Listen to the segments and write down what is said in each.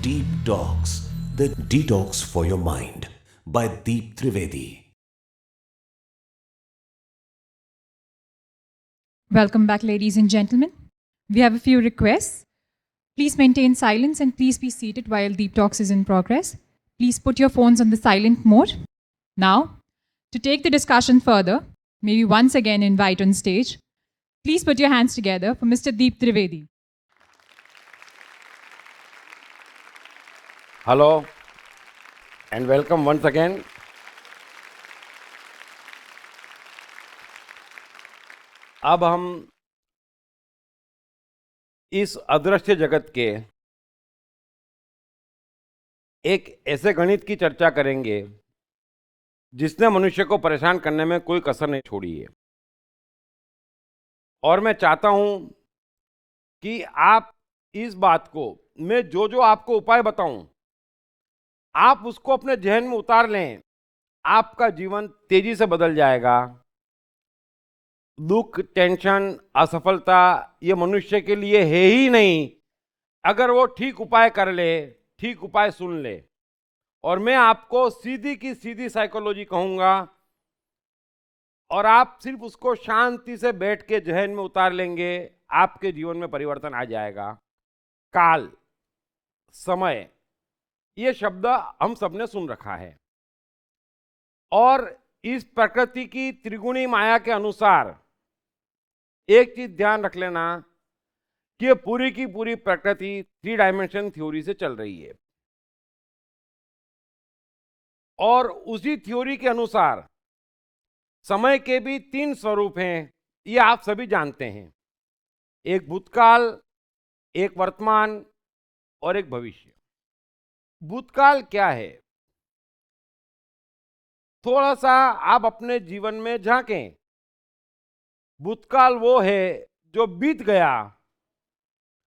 Deep Talks, the detox for your mind by Deep Trivedi. Welcome back, ladies and gentlemen. We have a few requests. Please maintain silence and please be seated while Deep Talks is in progress. Please put your phones on the silent mode. Now, to take the discussion further, may we once again invite on stage, please put your hands together for Mr. Deep Trivedi. Hello and welcome once again. अब हम इस अदृश्य जगत के एक ऐसे गणित की चर्चा करेंगे जिसने मनुष्य को परेशान करने में कोई कसर नहीं छोड़ी है। और मैं चाहता हूं कि आप इस बात को, मैं जो आपको उपाय बताऊं, आप उसको अपने जहन में उतार लें। आपका जीवन तेजी से बदल जाएगा। दुख, टेंशन, असफलता ये मनुष्य के लिए है ही नहीं, अगर वो ठीक उपाय कर ले, ठीक उपाय सुन ले। और मैं आपको सीधी की सीधी साइकोलॉजी कहूंगा और आप सिर्फ उसको शांति से बैठ के जहन में उतार लेंगे, आपके जीवन में परिवर्तन आ जाएगा। काल, समय, ये शब्द हम सबने सुन रखा है और इस प्रकृति की त्रिगुणी माया के अनुसार एक चीज ध्यान रख लेना कि ये पूरी की पूरी प्रकृति 3 डायमेंशन थ्योरी से चल रही है और उसी थ्योरी के अनुसार समय के भी 3 स्वरूप हैं। ये आप सभी जानते हैं, एक भूतकाल, एक वर्तमान और एक भविष्य। भूतकाल क्या है? थोड़ा सा आप अपने जीवन में झांकें। भूतकाल वो है जो बीत गया,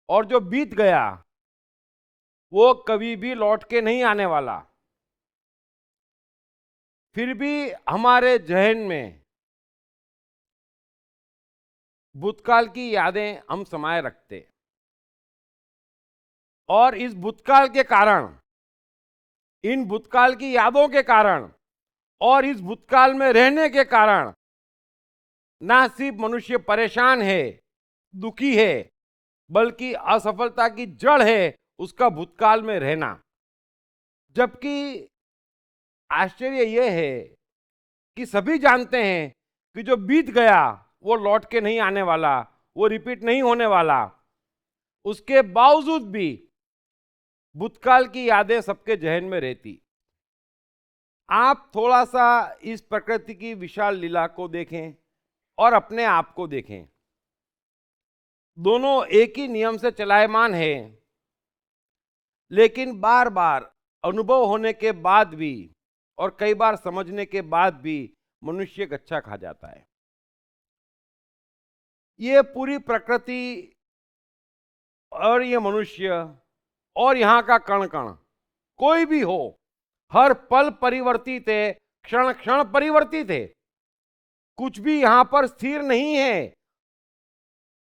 और जो बीत गया वो कभी भी लौट के नहीं आने वाला। फिर भी हमारे जहन में भूतकाल की यादें हम समाये रखते, और इस भूतकाल के कारण, इन भूतकाल की यादों के कारण और इस भूतकाल में रहने के कारण ना सिर्फ मनुष्य परेशान है, दुखी है, बल्कि असफलता की जड़ है उसका भूतकाल में रहना। जबकि आश्चर्य यह है कि सभी जानते हैं कि जो बीत गया वो लौट के नहीं आने वाला, वो रिपीट नहीं होने वाला। उसके बावजूद भी भूतकाल की यादें सबके जहन में रहती। आप थोड़ा सा इस प्रकृति की विशाल लीला को देखें और अपने आप को देखें। दोनों एक ही नियम से चलायमान है, लेकिन बार बार अनुभव होने के बाद भी और कई बार समझने के बाद भी मनुष्य गच्चा खा जाता है। ये पूरी प्रकृति और ये मनुष्य और यहाँ का कण कण, कोई भी हो, हर पल परिवर्तित है, क्षण क्षण परिवर्तित है। कुछ भी यहां पर स्थिर नहीं है।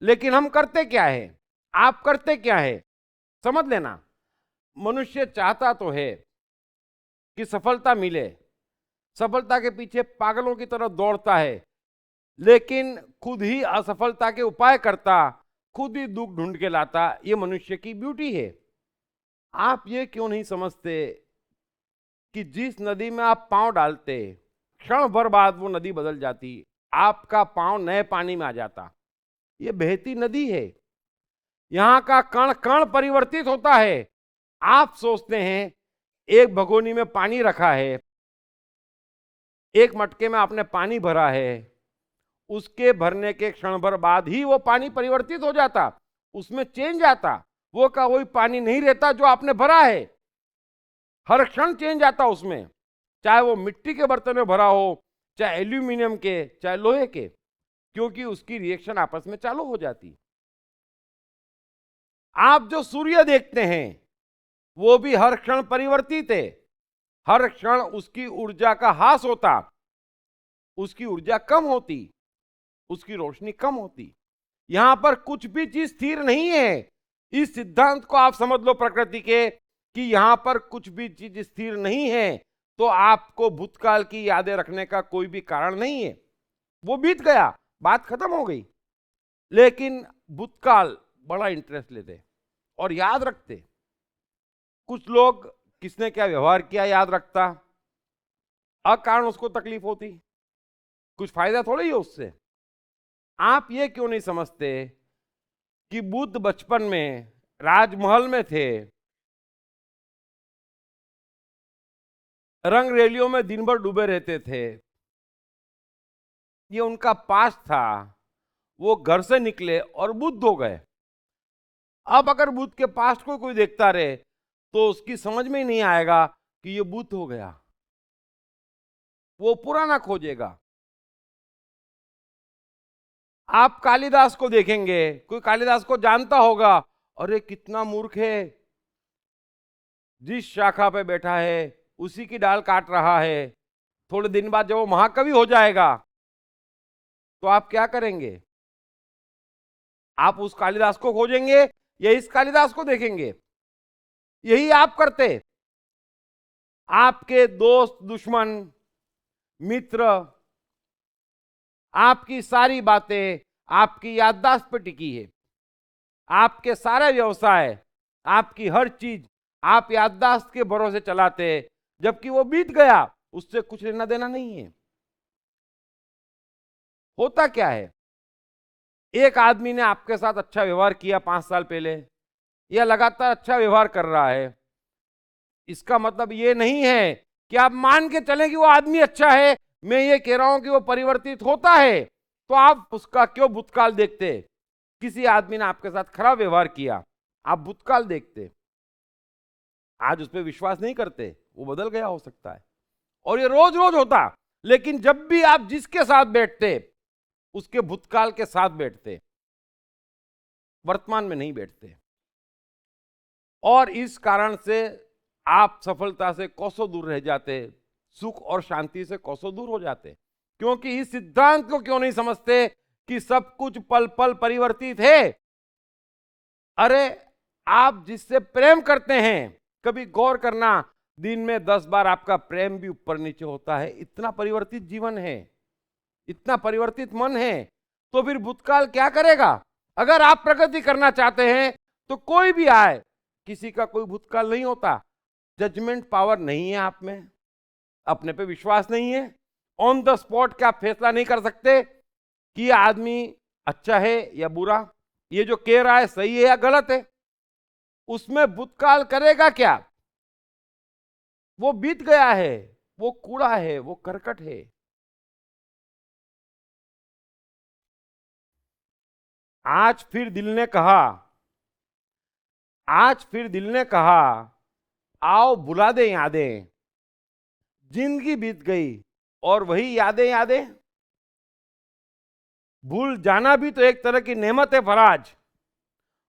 लेकिन हम करते क्या है, आप करते क्या है, समझ लेना। मनुष्य चाहता तो है कि सफलता मिले, सफलता के पीछे पागलों की तरह दौड़ता है, लेकिन खुद ही असफलता के उपाय करता, खुद ही दुख ढूंढ के लाता। ये मनुष्य की ब्यूटी है। आप ये क्यों नहीं समझते कि जिस नदी में आप पांव डालते, क्षण भर बाद वो नदी बदल जाती, आपका पांव नए पानी में आ जाता। ये बहती नदी है, यहां का कण कण परिवर्तित होता है। आप सोचते हैं एक भगोनी में पानी रखा है, एक मटके में आपने पानी भरा है, उसके भरने के क्षण भर बाद ही वो पानी परिवर्तित हो जाता, उसमें चेंज आता। वो का वही पानी नहीं रहता जो आपने भरा है। हर क्षण चेंज आता उसमें, चाहे वो मिट्टी के बर्तन में भरा हो, चाहे एल्यूमिनियम के, चाहे लोहे के, क्योंकि उसकी रिएक्शन आपस में चालू हो जाती। आप जो सूर्य देखते हैं वो भी हर क्षण परिवर्तित है। हर क्षण उसकी ऊर्जा का ह्रास होता, उसकी ऊर्जा कम होती, उसकी रोशनी कम होती। यहां पर कुछ भी चीज स्थिर नहीं है। इस सिद्धांत को आप समझ लो प्रकृति के, कि यहां पर कुछ भी चीज स्थिर नहीं है, तो आपको भूतकाल की यादें रखने का कोई भी कारण नहीं है। वो बीत गया, बात खत्म हो गई। लेकिन भूतकाल बड़ा इंटरेस्ट लेते और याद रखते। कुछ लोग किसने क्या व्यवहार किया याद रखता, अकारण उसको तकलीफ होती, कुछ फायदा थोड़ा ही है उससे। आप ये क्यों नहीं समझते कि बुद्ध बचपन में राजमहल में थे, रंग रैलियों में दिन भर डूबे रहते थे, ये उनका पास्ट था। वो घर से निकले और बुद्ध हो गए। अब अगर बुद्ध के पास्ट को कोई देखता रहे तो उसकी समझ में ही नहीं आएगा कि ये बुद्ध हो गया, वो पुराना खोजेगा। आप कालिदास को देखेंगे, कोई कालिदास को जानता होगा, अरे कितना मूर्ख है, जिस शाखा पे बैठा है उसी की डाल काट रहा है। थोड़े दिन बाद जब वो महाकवि हो जाएगा तो आप क्या करेंगे? आप उस कालिदास को खोजेंगे या इस कालिदास को देखेंगे? यही आप करते। आपके दोस्त, दुश्मन, मित्र, आपकी सारी बातें आपकी याददाश्त पर टिकी है। आपके सारे व्यवसाय, आपकी हर चीज आप याददाश्त के भरोसे चलाते, जबकि वो बीत गया, उससे कुछ लेना देना नहीं है। होता क्या है, एक आदमी ने आपके साथ अच्छा व्यवहार किया 5 साल पहले, या लगातार अच्छा व्यवहार कर रहा है, इसका मतलब ये नहीं है कि आप मान के चलें कि वो आदमी अच्छा है। मैं ये कह रहा हूं कि वो परिवर्तित होता है, तो आप उसका क्यों भूतकाल देखते? किसी आदमी ने आपके साथ खराब व्यवहार किया, आप भूतकाल देखते, आज उस पर विश्वास नहीं करते, वो बदल गया हो सकता है। और ये रोज रोज होता। लेकिन जब भी आप जिसके साथ बैठते उसके भूतकाल के साथ बैठते, वर्तमान में नहीं बैठते। और इस कारण से आप सफलता से कोसों दूर रह जाते, सुख और शांति से कोसों दूर हो जाते। क्योंकि इस सिद्धांत को क्यों नहीं समझते कि सब कुछ पल पल परिवर्तित है। अरे आप जिससे प्रेम करते हैं, कभी गौर करना, दिन में 10 बार आपका प्रेम भी ऊपर नीचे होता है। इतना परिवर्तित जीवन है, इतना परिवर्तित मन है, तो फिर भूतकाल क्या करेगा? अगर आप प्रगति करना चाहते हैं तो कोई भी आए, किसी का कोई भूतकाल नहीं होता। जजमेंट पावर नहीं है आप में, अपने पे विश्वास नहीं है, ऑन द स्पॉट क्या फैसला नहीं कर सकते कि ये आदमी अच्छा है या बुरा, ये जो कह रहा है सही है या गलत है। उसमें भूतकाल करेगा क्या? वो बीत गया है, वो कूड़ा है, वो करकट है। आज फिर दिल ने कहा, आज फिर दिल ने कहा, आओ भुला दे यादें। जिंदगी बीत गई और वही यादें यादें। भूल जाना भी तो एक तरह की नेमत है फराज,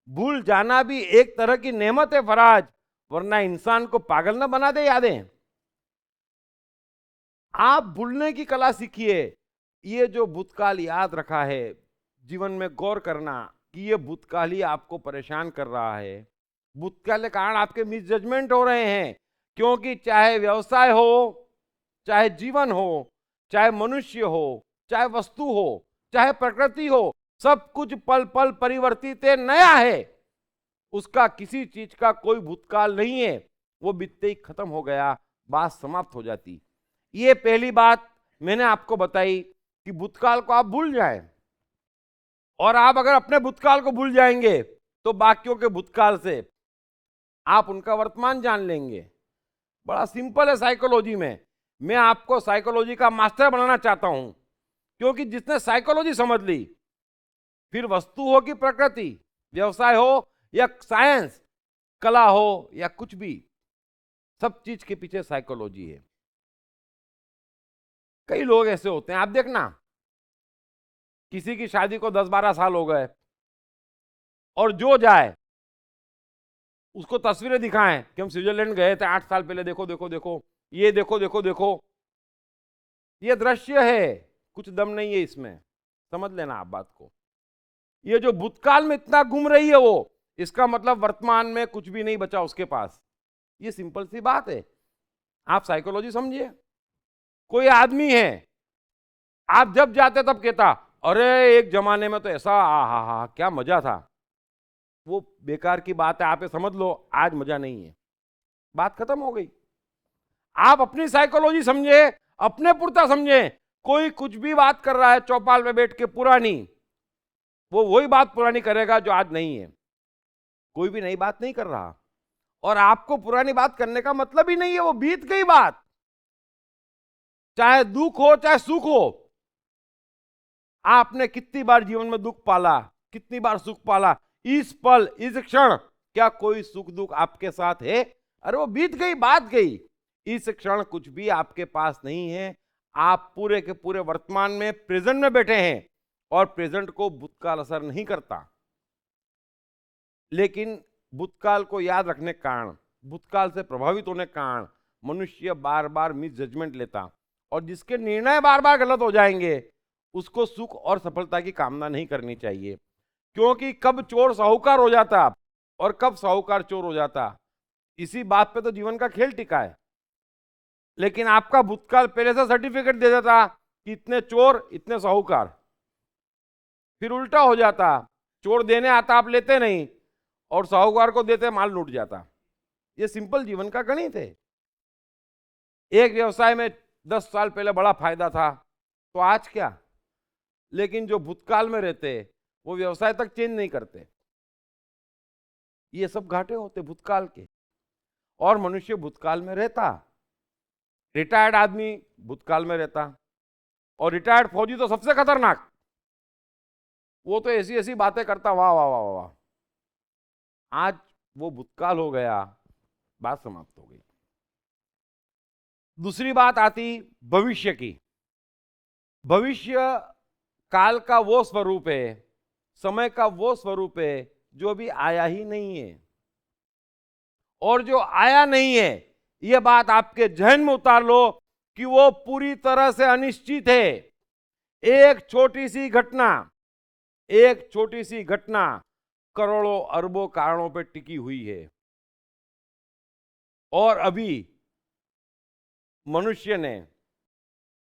भूल जाना भी एक तरह की नेमत है फराज, वरना इंसान को पागल ना बना दे यादें। आप भूलने की कला सीखिए। ये जो भूतकाल याद रखा है, जीवन में गौर करना कि ये भूतकाल ही आपको परेशान कर रहा है। भूतकाल के कारण आपके मिसजजमेंट हो रहे हैं। क्योंकि चाहे व्यवसाय हो, चाहे जीवन हो, चाहे मनुष्य हो, चाहे वस्तु हो, चाहे प्रकृति हो, सब कुछ पल पल परिवर्तित है, नया है। उसका किसी चीज का कोई भूतकाल नहीं है। वो बीतते ही खत्म हो गया, बात समाप्त हो जाती। ये पहली बात मैंने आपको बताई कि भूतकाल को आप भूल जाएं। और आप अगर अपने भूतकाल को भूल जाएंगे तो बाकियों के भूतकाल से आप उनका वर्तमान जान लेंगे। बड़ा सिंपल है साइकोलॉजी में। मैं आपको साइकोलॉजी का मास्टर बनाना चाहता हूं, क्योंकि जिसने साइकोलॉजी समझ ली, फिर वस्तु हो कि प्रकृति, व्यवसाय हो या साइंस, कला हो या कुछ भी, सब चीज के पीछे साइकोलॉजी है। कई लोग ऐसे होते हैं, आप देखना, किसी की शादी को 10-12 साल हो गए और जो जाए उसको तस्वीरें दिखाएं कि हम स्विट्जरलैंड गए थे 8 साल पहले, देखो देखो देखो, ये देखो देखो देखो। ये दृश्य है, कुछ दम नहीं है इसमें, समझ लेना आप बात को। ये जो भूतकाल में इतना घूम रही है वो, इसका मतलब वर्तमान में कुछ भी नहीं बचा उसके पास। ये सिंपल सी बात है। आप साइकोलॉजी समझिए। कोई आदमी है, आप जब जाते तब कहता अरे एक जमाने में तो ऐसा हा क्या मजा था। वो बेकार की बात है, आप ये समझ लो आज मजा नहीं है, बात खत्म हो गई। आप अपनी साइकोलॉजी समझे, अपने पुरता समझे। कोई कुछ भी बात कर रहा है चौपाल में बैठ के पुरानी, वो वही बात पुरानी करेगा जो आज नहीं है। कोई भी नई बात नहीं कर रहा, और आपको पुरानी बात करने का मतलब ही नहीं है, वो बीत गई बात। चाहे दुख हो चाहे सुख हो, आपने कितनी बार जीवन में दुख पाला, कितनी बार सुख पाला, इस पल इस क्षण क्या कोई सुख दुख आपके साथ है? अरे वो बीत गई, बात गई। इस क्षण कुछ भी आपके पास नहीं है। आप पूरे के पूरे वर्तमान में, प्रेजेंट में बैठे हैं, और प्रेजेंट को भूतकाल असर नहीं करता। लेकिन भूतकाल को याद रखने के कारण, भूतकाल से प्रभावित होने के कारण मनुष्य बार बार मिस जजमेंट लेता, और जिसके निर्णय बार बार गलत हो जाएंगे उसको सुख और सफलता की कामना नहीं करनी चाहिए। क्योंकि कब चोर साहूकार हो जाता और कब साहूकार चोर हो जाता, इसी बात पे तो जीवन का खेल टिका है। लेकिन आपका भूतकाल पहले से सर्टिफिकेट दे देता कि इतने चोर इतने साहूकार, फिर उल्टा हो जाता, चोर देने आता आप लेते नहीं, और साहूकार को देते माल लूट जाता। ये सिंपल जीवन का गणित है। एक व्यवसाय में 10 साल पहले बड़ा फायदा था, तो आज क्या? लेकिन जो भूतकाल में रहते वो व्यवसाय तक चेंज नहीं करते। ये सब घाटे होते भूतकाल के, और मनुष्य भूतकाल में रहता। रिटायर्ड आदमी भूतकाल में रहता, और रिटायर्ड फौजी तो सबसे खतरनाक, वो तो ऐसी ऐसी बातें करता, वाह वाह वाह वाह। आज वो भूतकाल हो गया, बात समाप्त हो गई। दूसरी बात आती भविष्य की। भविष्य काल का वो स्वरूप है, समय का वो स्वरूप है जो अभी आया ही नहीं है। और जो आया नहीं है, यह बात आपके जहन में उतार लो कि वो पूरी तरह से अनिश्चित है। एक छोटी सी घटना, एक छोटी सी घटना करोड़ों अरबों कारणों पर टिकी हुई है। और अभी मनुष्य ने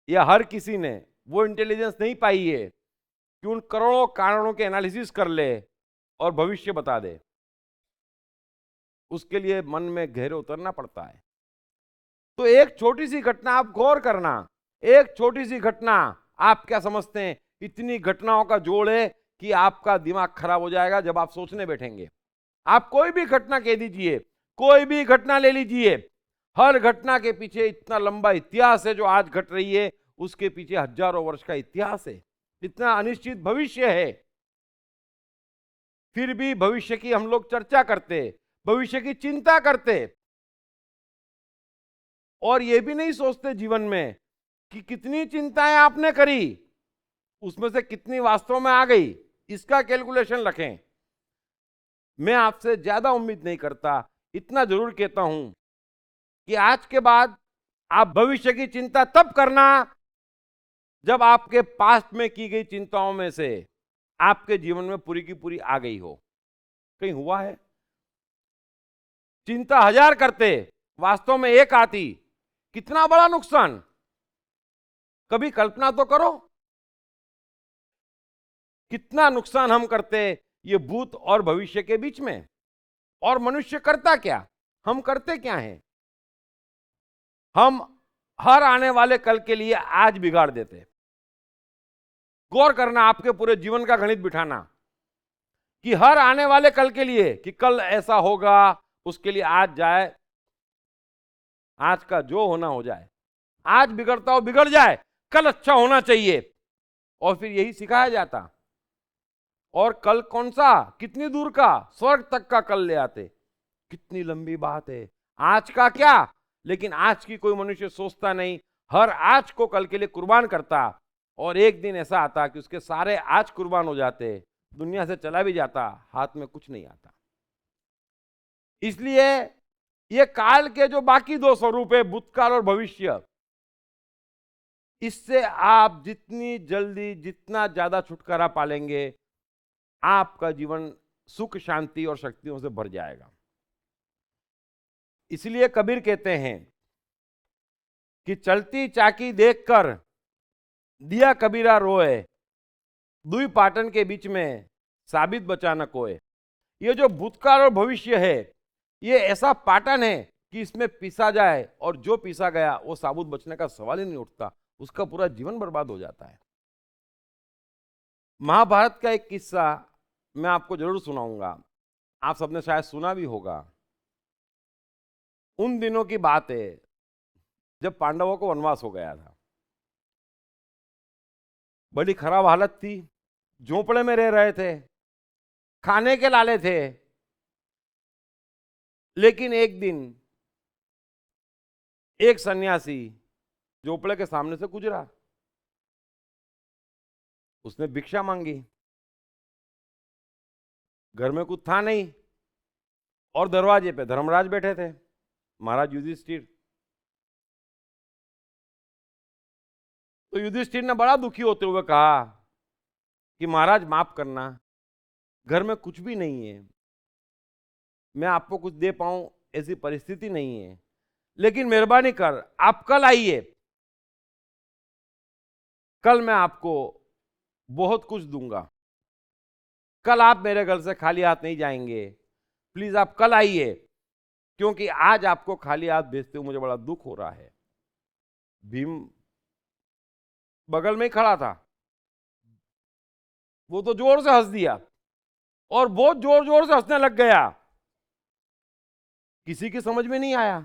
या हर किसी ने वो इंटेलिजेंस नहीं पाई है कि उन करोड़ों कारणों के एनालिसिस कर ले और भविष्य बता दे। उसके लिए मन में गहरे उतरना पड़ता है। तो एक छोटी सी घटना, आप गौर करना, एक छोटी सी घटना, आप क्या समझते हैं इतनी घटनाओं का जोड़ है कि आपका दिमाग खराब हो जाएगा जब आप सोचने बैठेंगे। आप कोई भी घटना कह दीजिए, कोई भी घटना ले लीजिए, हर घटना के पीछे इतना लंबा इतिहास है। जो आज घट रही है उसके पीछे हजारों वर्ष का इतिहास है, इतना अनिश्चित भविष्य है। फिर भी भविष्य की हम लोग चर्चा करते, भविष्य की चिंता करते, और ये भी नहीं सोचते जीवन में कि कितनी चिंताएं आपने करी, उसमें से कितनी वास्तव में आ गई, इसका कैलकुलेशन रखें। मैं आपसे ज्यादा उम्मीद नहीं करता, इतना जरूर कहता हूं कि आज के बाद आप भविष्य की चिंता तब करना जब आपके पास्ट में की गई चिंताओं में से आपके जीवन में पूरी की पूरी आ गई हो। कहीं हुआ है? चिंता 1000 करते, वास्तव में एक आती, कितना बड़ा नुकसान। कभी कल्पना तो करो कितना नुकसान हम करते ये भूत और भविष्य के बीच में। और मनुष्य करता क्या, हम करते क्या हैं? हम हर आने वाले कल के लिए आज बिगाड़ देते। गौर करना, आपके पूरे जीवन का गणित बिठाना कि हर आने वाले कल के लिए, कि कल ऐसा होगा, उसके लिए आज जाए, आज का जो होना हो जाए, आज बिगड़ता हो बिगड़ जाए, कल अच्छा होना चाहिए। और फिर यही सिखाया जाता। और कल कौन सा, कितनी दूर का, स्वर्ग तक का कल ले आते। कितनी लंबी बात है। आज का क्या, लेकिन आज की कोई मनुष्य सोचता नहीं, हर आज को कल के लिए कुर्बान करता। और एक दिन ऐसा आता कि उसके सारे आज कुर्बान हो जाते, दुनिया से चला भी जाता, हाथ में कुछ नहीं आता। इसलिए ये काल के जो बाकी दो स्वरूप है, भूतकाल और भविष्य, इससे आप जितनी जल्दी, जितना ज्यादा छुटकारा पालेंगे, आपका जीवन सुख, शांति और शक्तियों से भर जाएगा। इसलिए कबीर कहते हैं कि चलती चाकी देखकर दिया कबीरा रोए, दुई पाटन के बीच में साबित बचा न कोय। ये जो भूतकाल और भविष्य है, ये ऐसा पाटन है कि इसमें पीसा जाए और जो पीसा गया वो साबुत बचने का सवाल ही नहीं उठता, उसका पूरा जीवन बर्बाद हो जाता है। महाभारत का एक किस्सा मैं आपको जरूर सुनाऊंगा, आप सबने शायद सुना भी होगा। उन दिनों की बात है जब पांडवों को वनवास हो गया था। बड़ी खराब हालत थी, झोंपड़े में रह रहे थे, खाने के लाले थे। लेकिन एक दिन एक सन्यासी झोपड़े के सामने से गुजरा, उसने भिक्षा मांगी। घर में कुछ था नहीं और दरवाजे पे धर्मराज बैठे थे, महाराज युधिष्ठिर। तो युधिष्ठिर ने बड़ा दुखी होते हुए कहा कि महाराज माफ करना, घर में कुछ भी नहीं है, मैं आपको कुछ दे पाऊं ऐसी परिस्थिति नहीं है, लेकिन मेहरबानी कर आप कल आइए, कल मैं आपको बहुत कुछ दूंगा, कल आप मेरे घर से खाली हाथ नहीं जाएंगे, प्लीज आप कल आइए, क्योंकि आज आपको खाली हाथ भेजते हुए मुझे बड़ा दुख हो रहा है। भीम बगल में ही खड़ा था, वो तो जोर से हंस दिया और बहुत जोर जोर से हंसने लग गया। किसी की समझ में नहीं आया,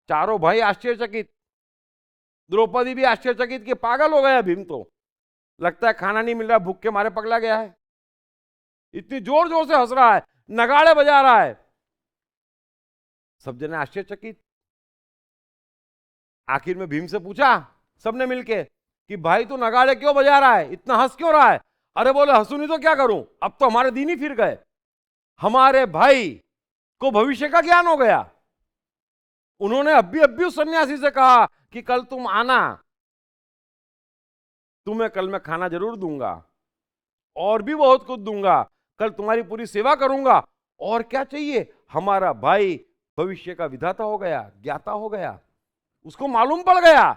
चारों भाई आश्चर्यचकित, द्रौपदी भी आश्चर्यचकित कि पागल हो गया भीम, तो लगता है खाना नहीं मिल रहा, भूख के मारे पगला गया है, इतनी जोर जोर से हंस रहा है, नगाड़े बजा रहा है। सब जने आश्चर्यचकित। आखिर में भीम से पूछा सबने मिलके कि भाई तू नगाड़े क्यों बजा रहा है, इतना हंस क्यों रहा है? अरे बोले हंसू नहीं तो क्या करूं, अब तो हमारे दिन ही फिर गए, हमारे भाई को भविष्य का ज्ञान हो गया। उन्होंने अभी उस सन्यासी से कहा कि कल तुम आना, तुम्हें कल मैं खाना जरूर दूंगा और भी बहुत कुछ दूंगा, कल तुम्हारी पूरी सेवा करूंगा, और क्या चाहिए? हमारा भाई भविष्य का विधाता हो गया, ज्ञाता हो गया, उसको मालूम पड़ गया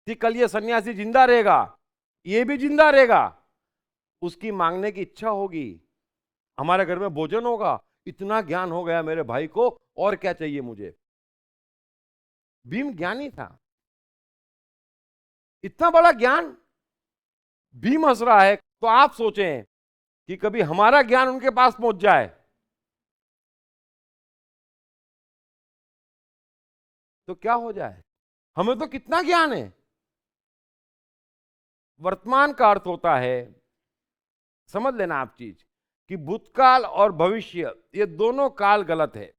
कि कल ये सन्यासी जिंदा रहेगा, ये भी जिंदा रहेगा, उसकी मांगने की इच्छा होगी, हमारे घर में भोजन होगा, इतना ज्ञान हो गया मेरे भाई को, और क्या चाहिए मुझे? भीम ज्ञानी था, इतना बड़ा ज्ञान। भीम हंस रहा है तो आप सोचें कि कभी हमारा ज्ञान उनके पास पहुंच जाए तो क्या हो जाए? हमें तो कितना ज्ञान है। वर्तमान का अर्थ होता है, समझ लेना आप चीज, कि भूतकाल और भविष्य ये दोनों काल गलत है,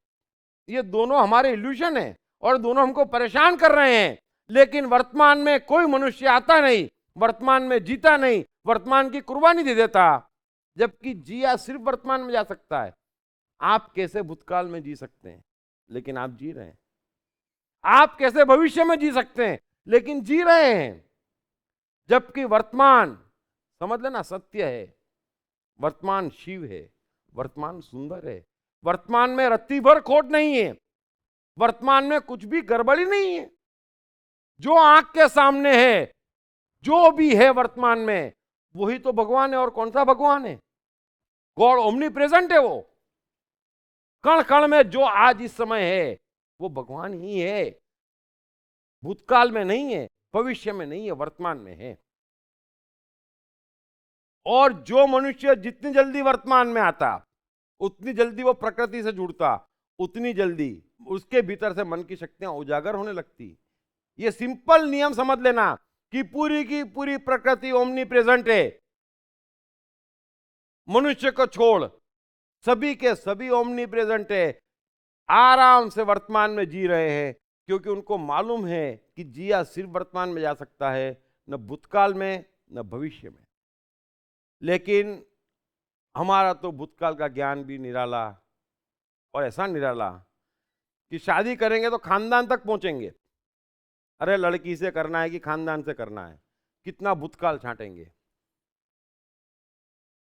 ये दोनों हमारे इल्यूशन है और दोनों हमको परेशान कर रहे हैं। लेकिन वर्तमान में कोई मनुष्य आता नहीं, वर्तमान में जीता नहीं, वर्तमान की कुर्बानी दे देता, जबकि जिया सिर्फ वर्तमान में जा सकता है। आप कैसे भूतकाल में जी सकते हैं, लेकिन आप जी रहे हैं। आप कैसे भविष्य में जी सकते हैं, लेकिन जी रहे हैं। जबकि वर्तमान, समझ लेना, सत्य है, वर्तमान शिव है, वर्तमान सुंदर है, वर्तमान में रत्ती भर खोट नहीं है, वर्तमान में कुछ भी गड़बड़ी नहीं है। जो आंख के सामने है, जो भी है वर्तमान में, वही तो भगवान है। और कौन सा भगवान है? गॉड ओमनी प्रेजेंट है। वो कण कण में जो आज इस समय है वो भगवान ही है, भूतकाल में नहीं है, भविष्य में नहीं है, वर्तमान में है। और जो मनुष्य जितनी जल्दी वर्तमान में आता, उतनी जल्दी वो प्रकृति से जुड़ता, उतनी जल्दी उसके भीतर से मन की शक्तियां उजागर होने लगती। ये सिंपल नियम समझ लेना कि पूरी की पूरी प्रकृति ओमनी प्रेजेंट है। मनुष्य को छोड़ सभी के सभी ओमनी प्रेजेंट है, आराम से वर्तमान में जी रहे हैं, क्योंकि उनको मालूम है कि जिया सिर्फ वर्तमान में जा सकता है, न भूतकाल में न भविष्य में। लेकिन हमारा तो भूतकाल का ज्ञान भी निराला, और ऐसा निराला कि शादी करेंगे तो खानदान तक पहुंचेंगे। अरे लड़की से करना है कि खानदान से करना है, कितना भूतकाल छांटेंगे।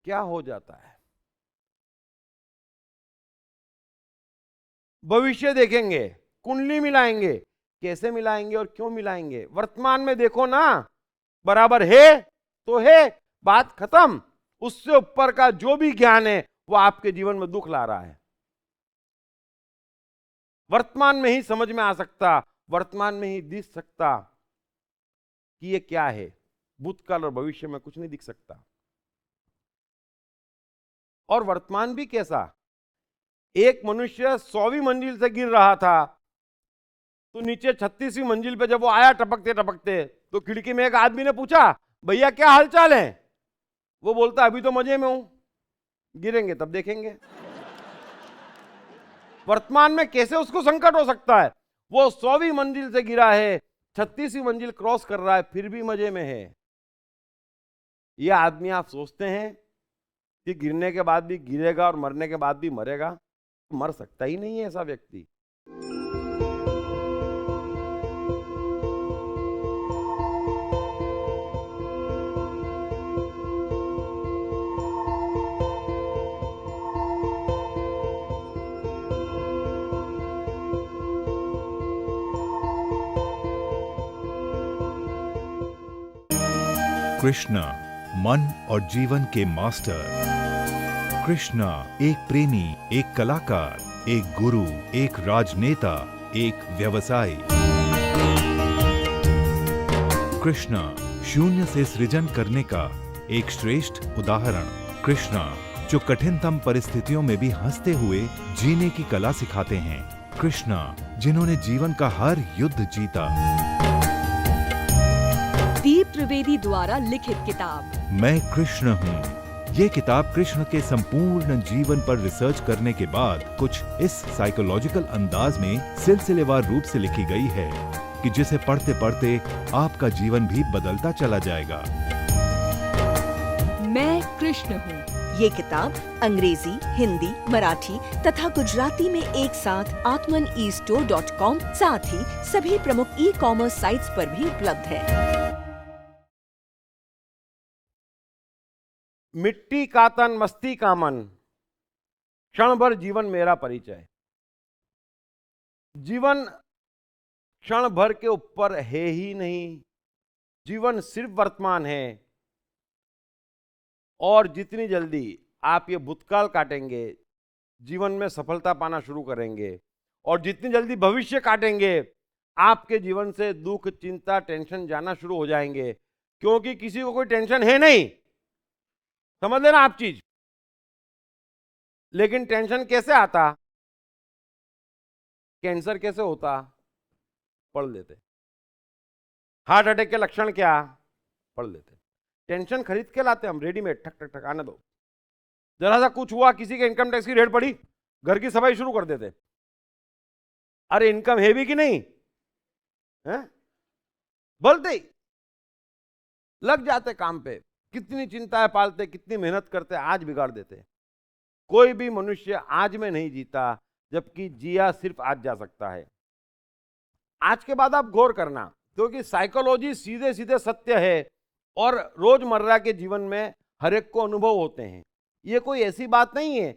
क्या हो जाता है? भविष्य देखेंगे, कुंडली मिलाएंगे, कैसे मिलाएंगे और क्यों मिलाएंगे, वर्तमान में देखो ना, बराबर है तो है, बात खत्म। उससे ऊपर का जो भी ज्ञान है वो आपके जीवन में दुख ला रहा है। वर्तमान में ही समझ में आ सकता, वर्तमान में ही दिख सकता कि ये क्या है, भूतकाल और भविष्य में कुछ नहीं दिख सकता। और वर्तमान भी कैसा, एक मनुष्य 100वीं मंजिल से गिर रहा था, तो नीचे 36वीं मंजिल पे जब वो आया टपकते टपकते, तो खिड़की में एक आदमी ने पूछा, भैया क्या हालचाल है? वो बोलता, अभी तो मजे में हूं, गिरेंगे तब देखेंगे। वर्तमान में कैसे उसको संकट हो सकता है? वो 100वीं मंजिल से गिरा है, 36वीं मंजिल क्रॉस कर रहा है, फिर भी मजे में है। यह आदमी आप सोचते हैं कि गिरने के बाद भी गिरेगा और मरने के बाद भी मरेगा? मर सकता ही नहीं है ऐसा व्यक्ति। कृष्णा, मन और जीवन के मास्टर। कृष्णा एक प्रेमी, एक कलाकार, एक गुरु, एक राजनेता, एक व्यवसायी। कृष्णा शून्य से सृजन करने का एक श्रेष्ठ उदाहरण। कृष्णा जो कठिनतम परिस्थितियों में भी हंसते हुए जीने की कला सिखाते हैं। कृष्णा जिन्होंने जीवन का हर युद्ध जीता। दीप त्रिवेदी द्वारा लिखित किताब मैं कृष्ण हूँ। ये किताब कृष्ण के संपूर्ण जीवन पर रिसर्च करने के बाद कुछ इस साइकोलॉजिकल अंदाज में सिलसिलेवार रूप से लिखी गई है कि जिसे पढ़ते पढ़ते आपका जीवन भी बदलता चला जाएगा। मैं कृष्ण हूँ। ये किताब अंग्रेजी, हिंदी, मराठी तथा गुजराती में एक साथ atmanestore.com साथ ही सभी प्रमुख ई-कॉमर्स साइट्स पर भी उपलब्ध है। मिट्टी का तन मस्ती का मन, क्षण भर जीवन मेरा परिचय। जीवन क्षण भर के ऊपर है ही नहीं, जीवन सिर्फ वर्तमान है। और जितनी जल्दी आप ये भूतकाल काटेंगे, जीवन में सफलता पाना शुरू करेंगे, और जितनी जल्दी भविष्य काटेंगे, आपके जीवन से दुख, चिंता, टेंशन जाना शुरू हो जाएंगे। क्योंकि किसी को कोई टेंशन है नहीं, समझ लेना आप चीज। लेकिन टेंशन कैसे आता, कैंसर कैसे होता, पढ़ लेते। हार्ट अटैक के लक्षण क्या, पढ़ लेते। टेंशन खरीद के लाते हम रेडीमेड, ठक ठक ठक आने दो। जरा सा कुछ हुआ, किसी के इनकम टैक्स की रेड पड़ी, घर की सफाई शुरू कर देते। अरे इनकम है भी कि नहीं है, बोलते ही लग जाते काम पे। कितनी चिंताएं पालते, कितनी मेहनत करते, आज बिगाड़ देते। कोई भी मनुष्य आज में नहीं जीता, जबकि जिया सिर्फ आज जा सकता है। आज के बाद आप गौर करना, क्योंकि साइकोलॉजी सीधे सीधे सत्य है और रोजमर्रा के जीवन में हर एक को अनुभव होते हैं। ये कोई ऐसी बात नहीं है,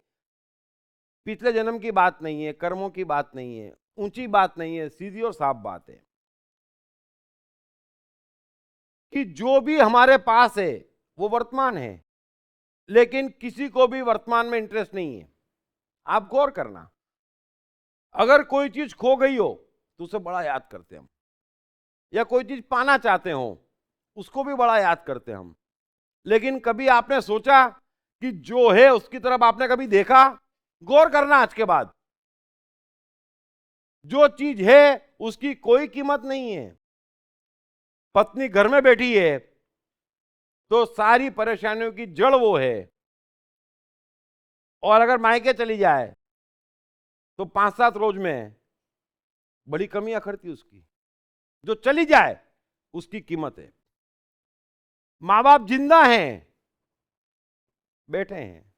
पिछले जन्म की बात नहीं है, कर्मों की बात नहीं है, ऊंची बात नहीं है, सीधी और साफ बात है कि जो भी हमारे पास है वो वर्तमान है, लेकिन किसी को भी वर्तमान में इंटरेस्ट नहीं है। आप गौर करना, अगर कोई चीज खो गई हो तो उसे बड़ा याद करते हम, या कोई चीज पाना चाहते हो उसको भी बड़ा याद करते हम। लेकिन कभी आपने सोचा कि जो है उसकी तरफ आपने कभी देखा? गौर करना आज के बाद, जो चीज है उसकी कोई कीमत नहीं है। पत्नी घर में बैठी है तो सारी परेशानियों की जड़ वो है, और अगर मायके चली जाए तो 5-7 रोज में बड़ी कमी अखरती उसकी। जो चली जाए उसकी कीमत है। माँ बाप जिंदा हैं, बैठे हैं,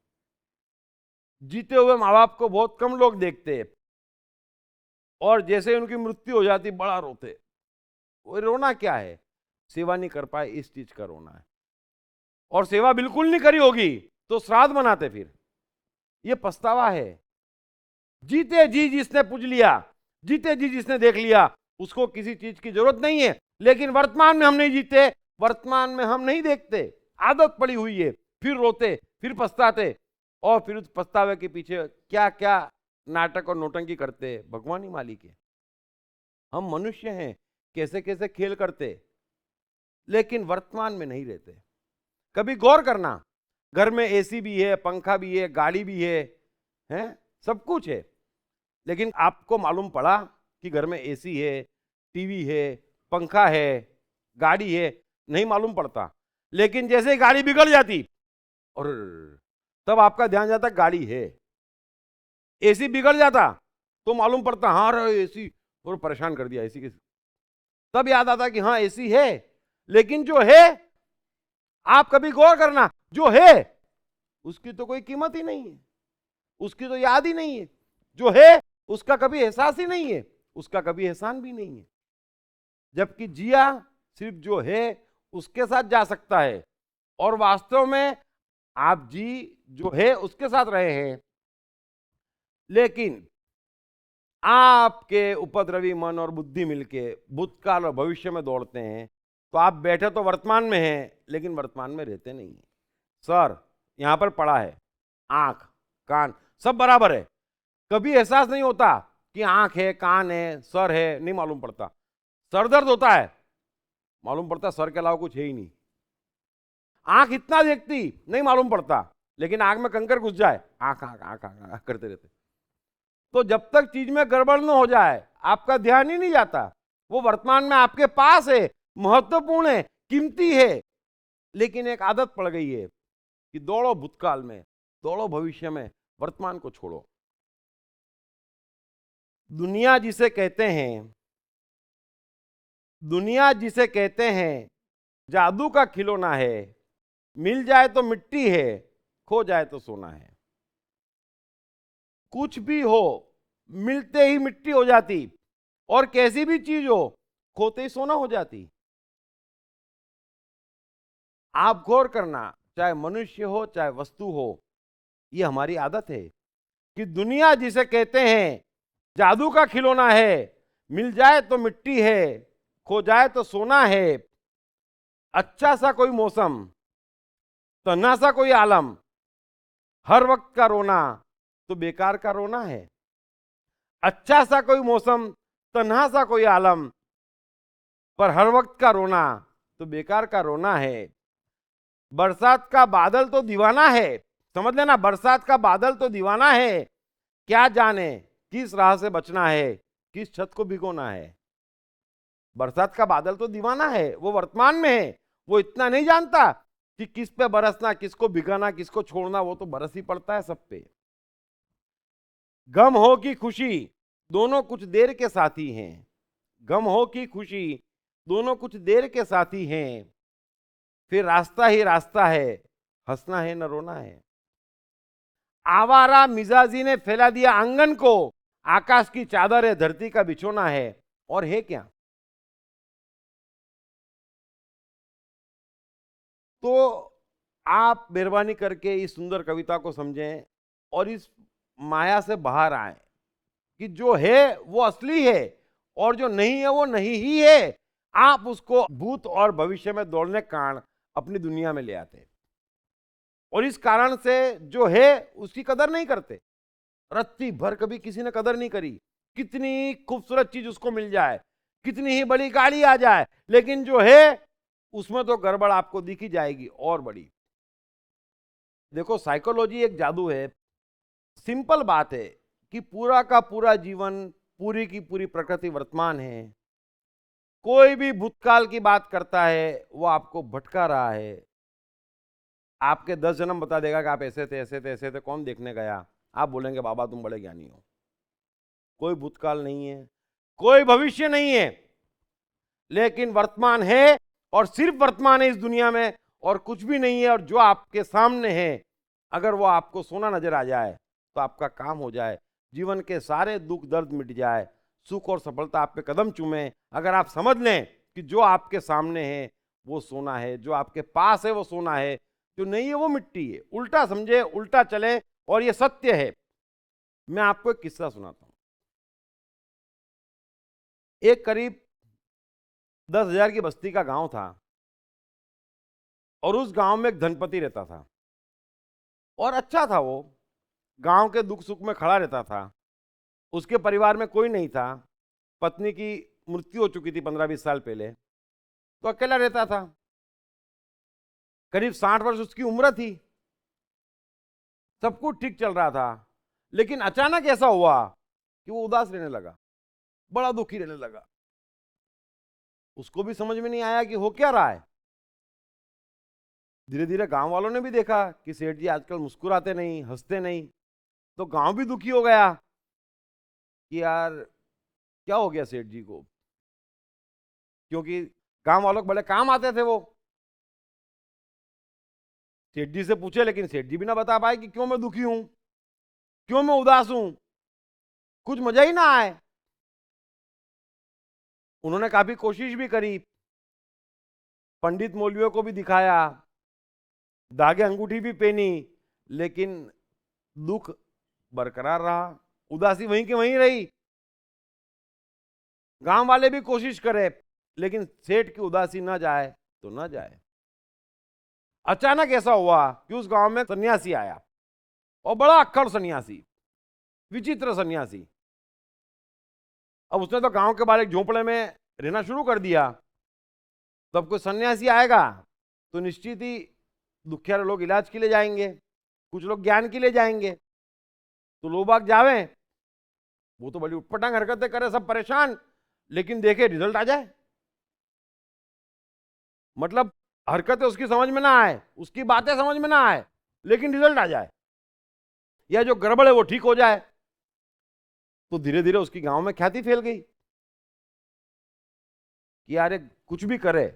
जीते हुए माँ बाप को बहुत कम लोग देखते, और जैसे उनकी मृत्यु हो जाती बड़ा रोते। वो रोना क्या है, सेवा नहीं कर पाए इस चीज का रोना है। और सेवा बिल्कुल नहीं करी होगी तो श्राद्ध मनाते, फिर ये पछतावा है। जीते जी जिसने पूछ लिया, जीते जी जिसने देख लिया, उसको किसी चीज की जरूरत नहीं है। लेकिन वर्तमान में हम नहीं जीते, वर्तमान में हम नहीं देखते, आदत पड़ी हुई है, फिर रोते, फिर पछताते, और फिर उस पछतावे के पीछे क्या क्या नाटक और नौटंकी करते, भगवान ही मालिक है। हम मनुष्य हैं, कैसे कैसे खेल करते, लेकिन वर्तमान में नहीं रहते। कभी गौर करना, घर में एसी भी है, पंखा भी है, गाड़ी भी है, सब कुछ है, लेकिन आपको मालूम पड़ा कि घर में एसी है, टीवी है, पंखा है, गाड़ी है, नहीं मालूम पड़ता। लेकिन जैसे ही गाड़ी बिगड़ जाती और तब आपका ध्यान जाता गाड़ी है। एसी बिगड़ जाता तो मालूम पड़ता हाँ रे एसी, और परेशान कर दिया एसी के, तब याद आता कि हाँ एसी है। लेकिन जो है, आप कभी गौर करना, जो है उसकी तो कोई कीमत ही नहीं है, उसकी तो याद ही नहीं है। जो है उसका कभी एहसास ही नहीं है, उसका कभी एहसान भी नहीं है। जबकि जिया सिर्फ जो है उसके साथ जा सकता है, और वास्तव में आप जी जो है उसके साथ रहे हैं। लेकिन आपके उपद्रवी मन और बुद्धि मिलके भूतकाल और भविष्य में दौड़ते हैं, तो आप बैठे तो वर्तमान में हैं, लेकिन वर्तमान में रहते नहीं हैं। सर यहां पर पड़ा है, आंख कान सब बराबर है, कभी एहसास नहीं होता कि आंख है, कान है, सर है, नहीं मालूम पड़ता। सर दर्द होता है, मालूम पड़ता सर के अलावा कुछ है ही नहीं। आंख इतना देखती, नहीं मालूम पड़ता, लेकिन आंख में कंकर घुस जाए, आंख आंख आंख आंख आंख करते रहते। तो जब तक चीज में गड़बड़ न हो जाए, आपका ध्यान ही नहीं जाता। वो वर्तमान में आपके पास है, महत्वपूर्ण है, कीमती है, लेकिन एक आदत पड़ गई है कि दौड़ो भूतकाल में, दौड़ो भविष्य में, वर्तमान को छोड़ो। दुनिया जिसे कहते हैं, दुनिया जिसे कहते हैं जादू का खिलौना है, मिल जाए तो मिट्टी है, खो जाए तो सोना है। कुछ भी हो मिलते ही मिट्टी हो जाती, और कैसी भी चीज हो खोते ही सोना हो जाती। आप गौर करना, चाहे मनुष्य हो चाहे वस्तु हो, ये हमारी आदत है कि दुनिया जिसे कहते हैं जादू का खिलौना है, मिल जाए तो मिट्टी है, खो जाए तो सोना है। अच्छा सा कोई मौसम, तन्हा सा कोई आलम, हर वक्त का रोना तो बेकार का रोना है। अच्छा सा कोई मौसम, तन्हा सा कोई आलम, पर हर वक्त का रोना तो बेकार का रोना है। बरसात का बादल तो दीवाना है, समझ लेना, बरसात का बादल तो दीवाना है, क्या जाने किस राह से बचना है, किस छत को भिगोना है। बरसात का बादल तो दीवाना है, वो वर्तमान में है, वो इतना नहीं जानता कि किस पे बरसना, किसको भिगाना, किसको छोड़ना, वो तो बरस ही पड़ता है सब पे। गम हो कि खुशी दोनों कुछ देर के साथी हैं, गम हो कि खुशी दोनों कुछ देर के साथी हैं, फिर रास्ता ही रास्ता है, हंसना है न रोना है। आवारा मिजाजी ने फैला दिया आंगन को, आकाश की चादर है, धरती का बिछोना है, और है क्या। तो आप मेहरबानी करके इस सुंदर कविता को समझें और इस माया से बाहर आए कि जो है वो असली है और जो नहीं है वो नहीं ही है। आप उसको भूत और भविष्य में दौड़ने के कारण अपनी दुनिया में ले आते, और इस कारण से जो है उसकी कदर नहीं करते। रत्ती भर कभी किसी ने कदर नहीं करी, कितनी खूबसूरत चीज उसको मिल जाए, कितनी ही बड़ी गाड़ी आ जाए, लेकिन जो है उसमें तो गड़बड़ आपको दिखी जाएगी और बड़ी। देखो, साइकोलॉजी एक जादू है। सिंपल बात है कि पूरा का पूरा जीवन, पूरी की पूरी प्रकृति वर्तमान है। कोई भी भूतकाल की बात करता है वो आपको भटका रहा है। आपके 10 जन्म बता देगा कि आप ऐसे थे ऐसे थे ऐसे थे, कौन देखने गया। आप बोलेंगे बाबा तुम बड़े ज्ञानी हो। कोई भूतकाल नहीं है, कोई भविष्य नहीं है, लेकिन वर्तमान है, और सिर्फ वर्तमान है इस दुनिया में, और कुछ भी नहीं है। और जो आपके सामने है, अगर वो आपको सोना नजर आ जाए तो आपका काम हो जाए, जीवन के सारे दुख दर्द मिट जाए, सुख और सफलता आपके कदम चूमे। अगर आप समझ लें कि जो आपके सामने है वो सोना है, जो आपके पास है वो सोना है, जो नहीं है वो मिट्टी है। उल्टा समझे, उल्टा चले, और ये सत्य है। मैं आपको एक किस्सा सुनाता हूं। एक करीब 10,000 की बस्ती का गांव था और उस गांव में एक धनपति रहता था और अच्छा था वो, गांव के दुख सुख में खड़ा रहता था। उसके परिवार में कोई नहीं था, पत्नी की मृत्यु हो चुकी थी 15-20 साल पहले, तो अकेला रहता था। करीब 60 वर्ष उसकी उम्र थी, सब कुछ ठीक चल रहा था, लेकिन अचानक ऐसा हुआ कि वो उदास रहने लगा, बड़ा दुखी रहने लगा। उसको भी समझ में नहीं आया कि हो क्या रहा है। धीरे धीरे गांव वालों ने भी देखा कि सेठ जी आजकल मुस्कुराते नहीं, हंसते नहीं, तो गांव भी दुखी हो गया कि यार क्या हो गया सेठ जी को, क्योंकि गांव वालों को बड़े काम आते थे वो। सेठ जी से पूछे, लेकिन सेठ जी भी ना बता पाए कि क्यों मैं दुखी हूं, क्यों मैं उदास हूं, कुछ मजा ही ना आए। उन्होंने काफी कोशिश भी करी, पंडित मौलवियों को भी दिखाया, धागे अंगूठी भी पहनी, लेकिन दुख बरकरार रहा, उदासी वहीं की वहीं रही। गांव वाले भी कोशिश करे, लेकिन सेठ की उदासी ना जाए तो ना जाए। अचानक ऐसा हुआ कि उस गांव में सन्यासी आया, और बड़ा अक्खड़ सन्यासी, विचित्र सन्यासी। अब उसने तो गांव के बाहर एक झोंपड़े में रहना शुरू कर दिया। तो अब कोई सन्यासी आएगा तो निश्चित ही दुखियारे लोग इलाज के लिए जाएंगे, कुछ लोग ज्ञान के लिए जाएंगे, तो लोग बाग जावे, वो तो बड़ी उटपटांग हरकतें करे, सब परेशान, लेकिन देखे रिजल्ट आ जाए। मतलब हरकतें उसकी समझ में ना आए, उसकी बातें समझ में ना आए, लेकिन रिजल्ट आ जाए, या जो गड़बड़ है वो ठीक हो जाए। तो धीरे धीरे उसकी गांव में ख्याति फैल गई कि यार कुछ भी करे,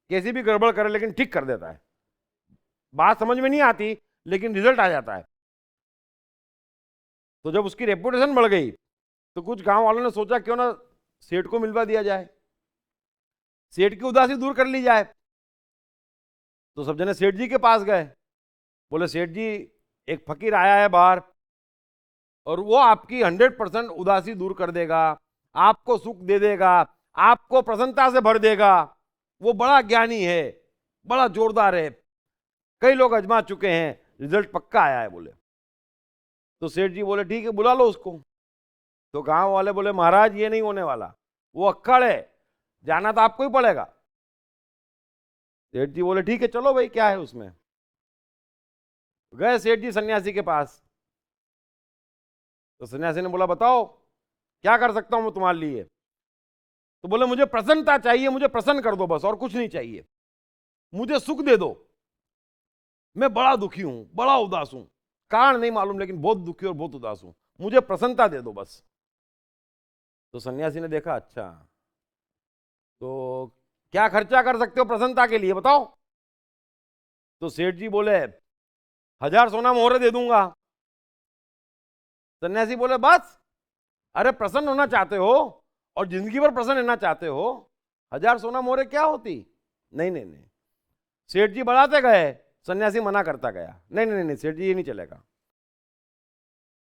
कैसी भी गड़बड़ करे, लेकिन ठीक कर देता है। बात समझ में नहीं आती, लेकिन रिजल्ट आ जाता है। तो जब उसकी रेपुटेशन बढ़ गई तो कुछ गांव वालों ने सोचा क्यों ना सेठ को मिलवा दिया जाए, सेठ की उदासी दूर कर ली जाए। तो सब जने सेठ जी के पास गए, बोले सेठ जी एक फकीर आया है बाहर और वो आपकी 100% उदासी दूर कर देगा, आपको सुख दे देगा, आपको प्रसन्नता से भर देगा। वो बड़ा ज्ञानी है, बड़ा जोरदार है, कई लोग आजमा चुके हैं, रिजल्ट पक्का आया है बोले। तो सेठ जी बोले ठीक है बुला लो उसको। तो गांव वाले बोले महाराज ये नहीं होने वाला, वो अक्खड़ है, जाना तो आपको ही पड़ेगा। सेठ जी बोले ठीक है चलो भाई, क्या है उसमें। गए सेठ जी सन्यासी के पास। तो सन्यासी ने बोला बताओ क्या कर सकता हूं मैं तुम्हारे लिए। तो बोले मुझे प्रसन्नता चाहिए, मुझे प्रसन्न कर दो बस, और कुछ नहीं चाहिए, मुझे सुख दे दो। मैं बड़ा दुखी हूं, बड़ा उदास हूं, कारण नहीं मालूम, लेकिन बहुत दुखी और बहुत उदास हूं, मुझे प्रसन्नता दे दो बस। तो सन्यासी ने देखा अच्छा, तो क्या खर्चा कर सकते हो प्रसन्नता के लिए बताओ। तो सेठ जी बोले 1000 सोना मोहरे दे दूंगा। सन्यासी बोले बस, अरे प्रसन्न होना चाहते हो और जिंदगी भर प्रसन्न रहना चाहते हो, 1000 सोना मोहरे क्या होती। नहीं नहीं नहीं, सेठ जी बढ़ाते गए, सन्यासी मना करता गया, नहीं नहीं नहीं सेठ जी ये नहीं चलेगा।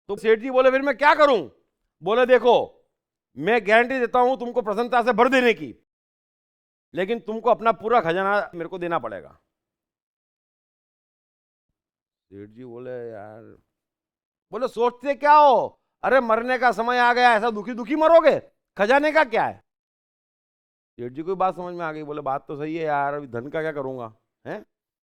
तो सेठ जी बोले फिर मैं क्या करूं। बोले देखो मैं गारंटी देता हूं तुमको प्रसन्नता से भर देने की, लेकिन तुमको अपना पूरा खजाना मेरे को देना पड़ेगा। सेठ जी बोले यार, बोले सोचते क्या हो, अरे मरने का समय आ गया, ऐसा दुखी दुखी मरोगे, खजाने का क्या है। सेठ जी को बात समझ में आ गई, बोले बात तो सही है यार, अभी धन का क्या करूंगा, है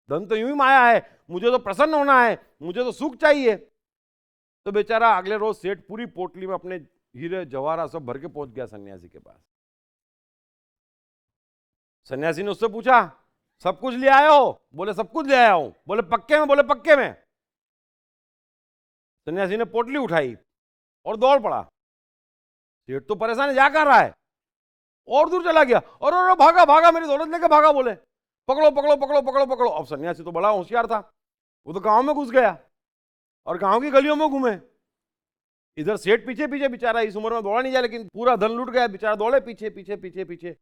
धन तो यूं ही माया है, मुझे तो प्रसन्न होना है, मुझे तो सुख चाहिए। तो बेचारा अगले रोज सेठ पूरी पोटली में अपने हीरे जवाहरात सब भर के पहुंच गया सन्यासी के पास। सन्यासी ने उससे पूछा सब कुछ ले आए हो। बोले सब कुछ ले आया हूं। बोले पक्के में। बोले पक्के में। सन्यासी ने पोटली उठाई और दौड़ पड़ा। सेठ तो परेशान है, जा कर रहा है, और दूर चला गया, और भागा भागा, मेरी दौलत लेके भागा। बोले पकड़ो पकड़ो पकड़ो पकड़ो पकड़ो। अब सन्यासी तो बड़ा होशियार था, वो तो गांव में घुस गया और गांव की गलियों में घूमे। इधर सेठ पीछे पीछे, बेचारा इस उम्र में दौड़ा नहीं जाए, लेकिन पूरा धन लूट गया, बेचारा दौड़े पीछे पीछे पीछे पीछे।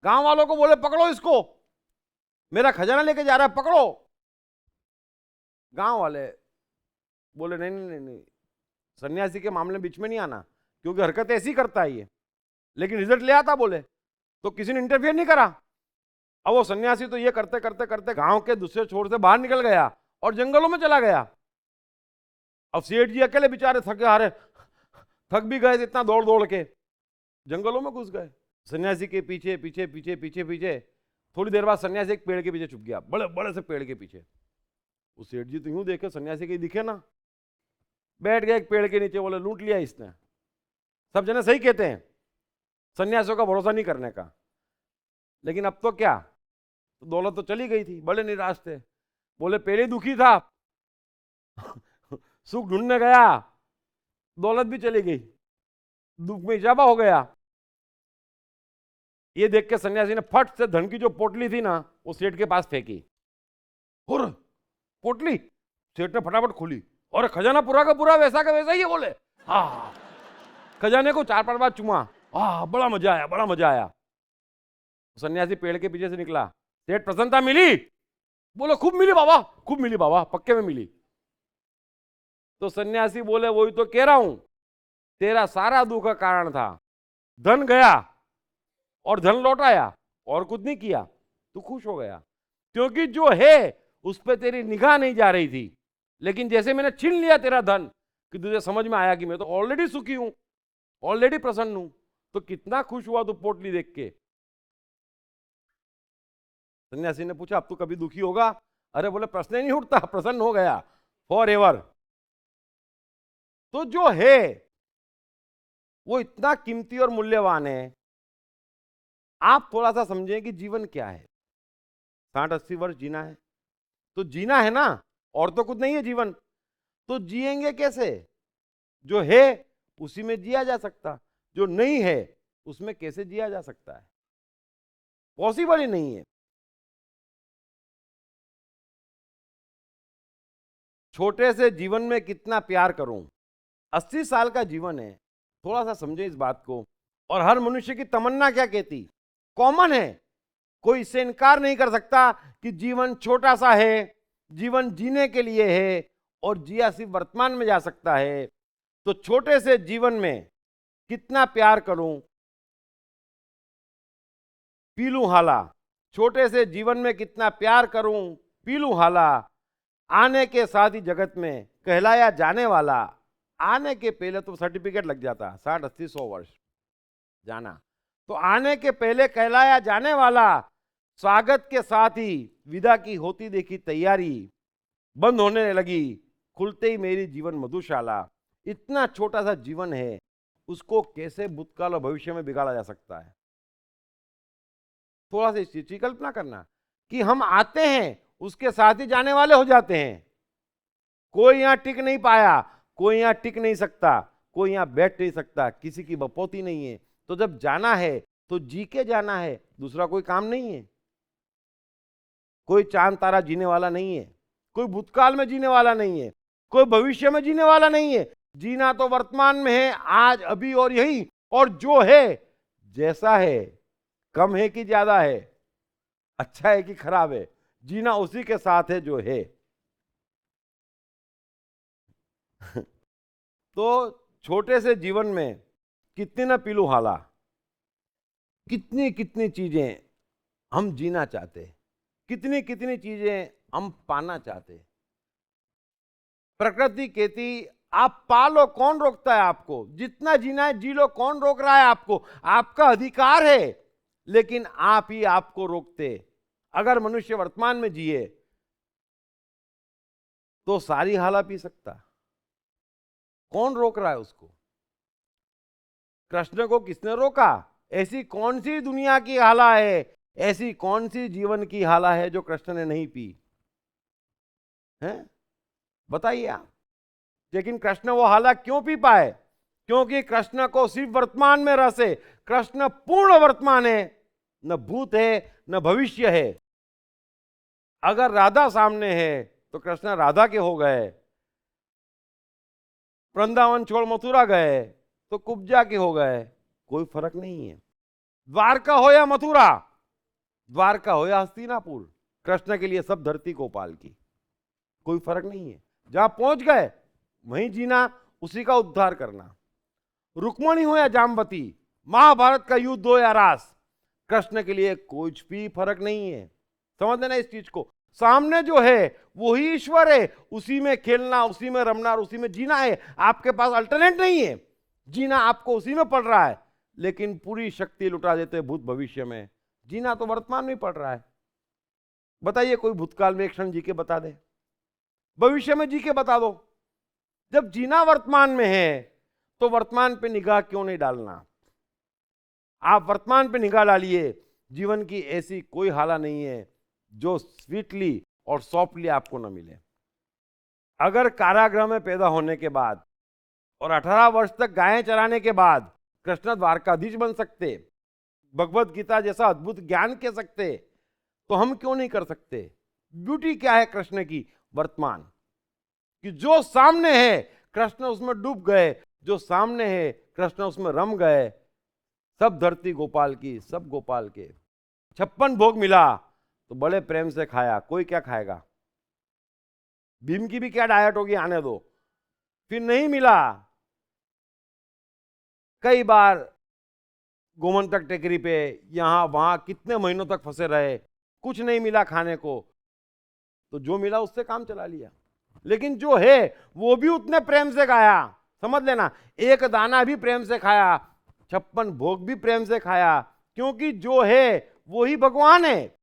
गांव वालों को बोले पकड़ो इसको, मेरा खजाना लेके जा रहा है, पकड़ो। गांव वाले बोले नहीं नहीं नहीं नहीं, सन्यासी के मामले में बीच में नहीं आना, क्योंकि हरकत ऐसी करता है ये, लेकिन रिजल्ट ले आता बोले तो किसी ने इंटरफियर नहीं करा। अब वो सन्यासी तो ये करते करते करते गांव के दूसरे छोर से बाहर निकल गया और जंगलों में चला गया। अब सेठ जी अकेले बेचारे थके हारे, थक भी गए इतना दौड़ दौड़ के, जंगलों में घुस गए। सन्यासी के पीछे पीछे पीछे पीछे पीछे, थोड़ी देर बाद सन्यासी एक पेड़ के पीछे छुप गया, बड़े बड़े से पेड़ के पीछे। उस सेठ जी तो यूं देखे सन्यासी के दिखे ना, बैठ गए एक पेड़ के नीचे, बोले लूट लिया इसने। सब जने सही कहते हैं सन्यासियों का भरोसा नहीं करने का, लेकिन अब तो क्या, तो दौलत तो चली गई थी, बड़े निराश थे। बोले पहले दुखी था सुख ढूंढने गया, दौलत भी चली गई, दुख में इजाफा हो गया। ये देख के सन्यासी ने फट से धन की जो पोटली थी ना वो सेठ के पास फेंकी। और पोटली सेठ ने फटाफट खोली, और खजाना पूरा का पूरा वैसा का वैसा ही है। बोले हाँ, खजाने को 4-5 बार चुमा, बड़ा मजा आया, बड़ा मजा आया। सन्यासी पेड़ के पीछे से निकला, सेठ प्रसन्नता मिली? बोले खूब मिली बाबा, खूब मिली बाबा, पक्के में मिली। तो सन्यासी बोले वही तो कह रहा हूं, तेरा सारा दुख का कारण था, धन गया और धन लौट आया, और कुछ नहीं किया, तू खुश हो गया, क्योंकि जो है उस पर तेरी निगाह नहीं जा रही थी। लेकिन जैसे मैंने छीन लिया तेरा धन, कि तुझे समझ में आया कि मैं तो ऑलरेडी सुखी हूं, ऑलरेडी प्रसन्न हूं, तो कितना खुश हुआ तू पोटली देख के। सन्यासी ने पूछा अब तू कभी दुखी होगा? अरे बोले प्रश्न ही नहीं उठता, प्रसन्न हो गया फॉर एवर। तो जो है वो इतना कीमती और मूल्यवान है। आप थोड़ा सा समझें कि जीवन क्या है। 60-80 वर्ष जीना है तो जीना है ना, और तो कुछ नहीं है जीवन। तो जिएंगे कैसे? जो है उसी में जिया जा सकता, जो नहीं है उसमें कैसे जिया जा सकता है? पॉसिबल ही नहीं है। छोटे से जीवन में कितना प्यार करूं। 80 साल का जीवन है, थोड़ा सा समझे इस बात को। और हर मनुष्य की तमन्ना क्या कहती, कॉमन है, कोई इससे इनकार नहीं कर सकता कि जीवन छोटा सा है, जीवन जीने के लिए है, और जिया सिर्फ वर्तमान में जा सकता है। तो छोटे से जीवन में कितना प्यार करूं, पी लूं हाला। छोटे से जीवन में कितना प्यार करूं, पी लूं हाला। आने के साथ ही जगत में कहलाया जाने वाला। आने के पहले तो सर्टिफिकेट लग जाता, 60-80-100 वर्ष जाना। तो आने के पहले कहलाया जाने वाला, स्वागत के साथ ही विदा की होती देखी तैयारी, बंद होने लगी खुलते ही मेरी जीवन मधुशाला। इतना छोटा सा जीवन है, उसको कैसे भूतकाल और भविष्य में बिगाड़ा जा सकता है? थोड़ा सा इस चीज की कल्पना करना कि हम आते हैं, उसके साथ ही जाने वाले हो जाते हैं। कोई यहां टिक नहीं पाया, कोई यहां टिक नहीं सकता, कोई यहां बैठ नहीं सकता, किसी की बपौती नहीं है। तो जब जाना है तो जी के जाना है, दूसरा कोई काम नहीं है। कोई चांद तारा जीने वाला नहीं है, कोई भूतकाल में जीने वाला नहीं है, कोई भविष्य में जीने वाला नहीं है। जीना तो वर्तमान में है, आज, अभी और यही। और जो है जैसा है, कम है कि ज्यादा है, अच्छा है कि खराब है, जीना उसी के साथ है जो है। तो छोटे से जीवन में कितनी ना पीलू हाला, कितनी कितनी चीजें हम जीना चाहते, कितनी कितनी चीजें हम पाना चाहते। प्रकृति कहती आप पालो, कौन रोकता है आपको? जितना जीना है जी लो, कौन रोक रहा है आपको? आपका अधिकार है, लेकिन आप ही आपको रोकते। अगर मनुष्य वर्तमान में जिए तो सारी हाला पी सकता, कौन रोक रहा है उसको? कृष्ण को किसने रोका? ऐसी कौन सी दुनिया की हाला है, ऐसी कौन सी जीवन की हाला है जो कृष्ण ने नहीं पी है? बताइए आप। लेकिन कृष्ण वो हाला क्यों पी पाए? क्योंकि कृष्ण को सिर्फ वर्तमान में रस है। कृष्ण पूर्ण वर्तमान है, न भूत है न भविष्य है। अगर राधा सामने है तो कृष्ण राधा के हो गए, वृंदावन छोड़ मथुरा गए तो कुब्जा के हो गए, कोई फर्क नहीं है। द्वारका हो या मथुरा, द्वारका हो या हस्तिनापुर, कृष्ण के लिए सब धरती गोपाल की, कोई फर्क नहीं है। जहां पहुंच गए वहीं जीना, उसी का उद्धार करना। रुक्मणी हो या जामवती, महाभारत का युद्ध हो या रास, कृष्ण के लिए कुछ भी फर्क नहीं है। समझ लेना इस चीज को। सामने जो है वही ईश्वर है, उसी में खेलना, उसी में रमना और उसी में जीना है। आपके पास अल्टरनेट नहीं है, जीना आपको उसी में पड़ रहा है। लेकिन पूरी शक्ति लुटा देते भूत भविष्य में, जीना तो वर्तमान में पड़ रहा है। बताइए कोई भूतकाल में एक क्षण जी के बता दे, भविष्य में जी के बता दो। जब जीना वर्तमान में है तो वर्तमान पे निगाह क्यों नहीं डालना? आप वर्तमान पे निगाह डालिए। जीवन की ऐसी कोई हाला नहीं है जो स्वीटली और सॉफ्टली आपको न मिले। अगर कारागृह में पैदा होने के बाद और 18 वर्ष तक गायें चराने के बाद कृष्ण द्वारकाधीश बन सकते, भगवत गीता जैसा अद्भुत ज्ञान कह सकते, तो हम क्यों नहीं कर सकते? ब्यूटी क्या है कृष्ण की? वर्तमान, कि जो सामने है कृष्ण उसमें डूब गए, जो सामने है कृष्ण उसमें रम गए। सब धरती गोपाल की, सब गोपाल के। 56 भोग मिला तो बड़े प्रेम से खाया, कोई क्या खाएगा? भीम की भी क्या डाइट होगी, आने दो। फिर नहीं मिला, कई बार गोमंतक टेकरी पे यहां वहां कितने महीनों तक फंसे रहे, कुछ नहीं मिला खाने को, तो जो मिला उससे काम चला लिया। लेकिन जो है वो भी उतने प्रेम से खाया। समझ लेना, एक दाना भी प्रेम से खाया, 56 भोग भी प्रेम से खाया, क्योंकि जो है वही भगवान है।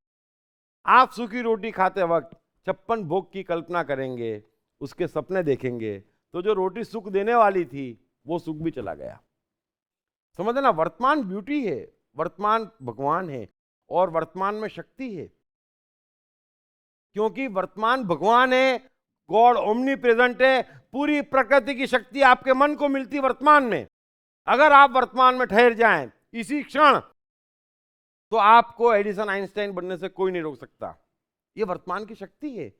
आप सूखी रोटी खाते वक्त 56 भोग की कल्पना करेंगे, उसके सपने देखेंगे, तो जो रोटी सुख देने वाली थी वो सुख भी चला गया। समझ लेना, वर्तमान ब्यूटी है, वर्तमान भगवान है और वर्तमान में शक्ति है। क्योंकि वर्तमान भगवान है, गॉड ओमनी प्रेजेंट है। पूरी प्रकृति की शक्ति आपके मन को मिलती वर्तमान में। अगर आप वर्तमान में ठहर जाएं इसी क्षण, तो आपको एडिसन आइंस्टाइन बनने से कोई नहीं रोक सकता। ये वर्तमान की शक्ति है।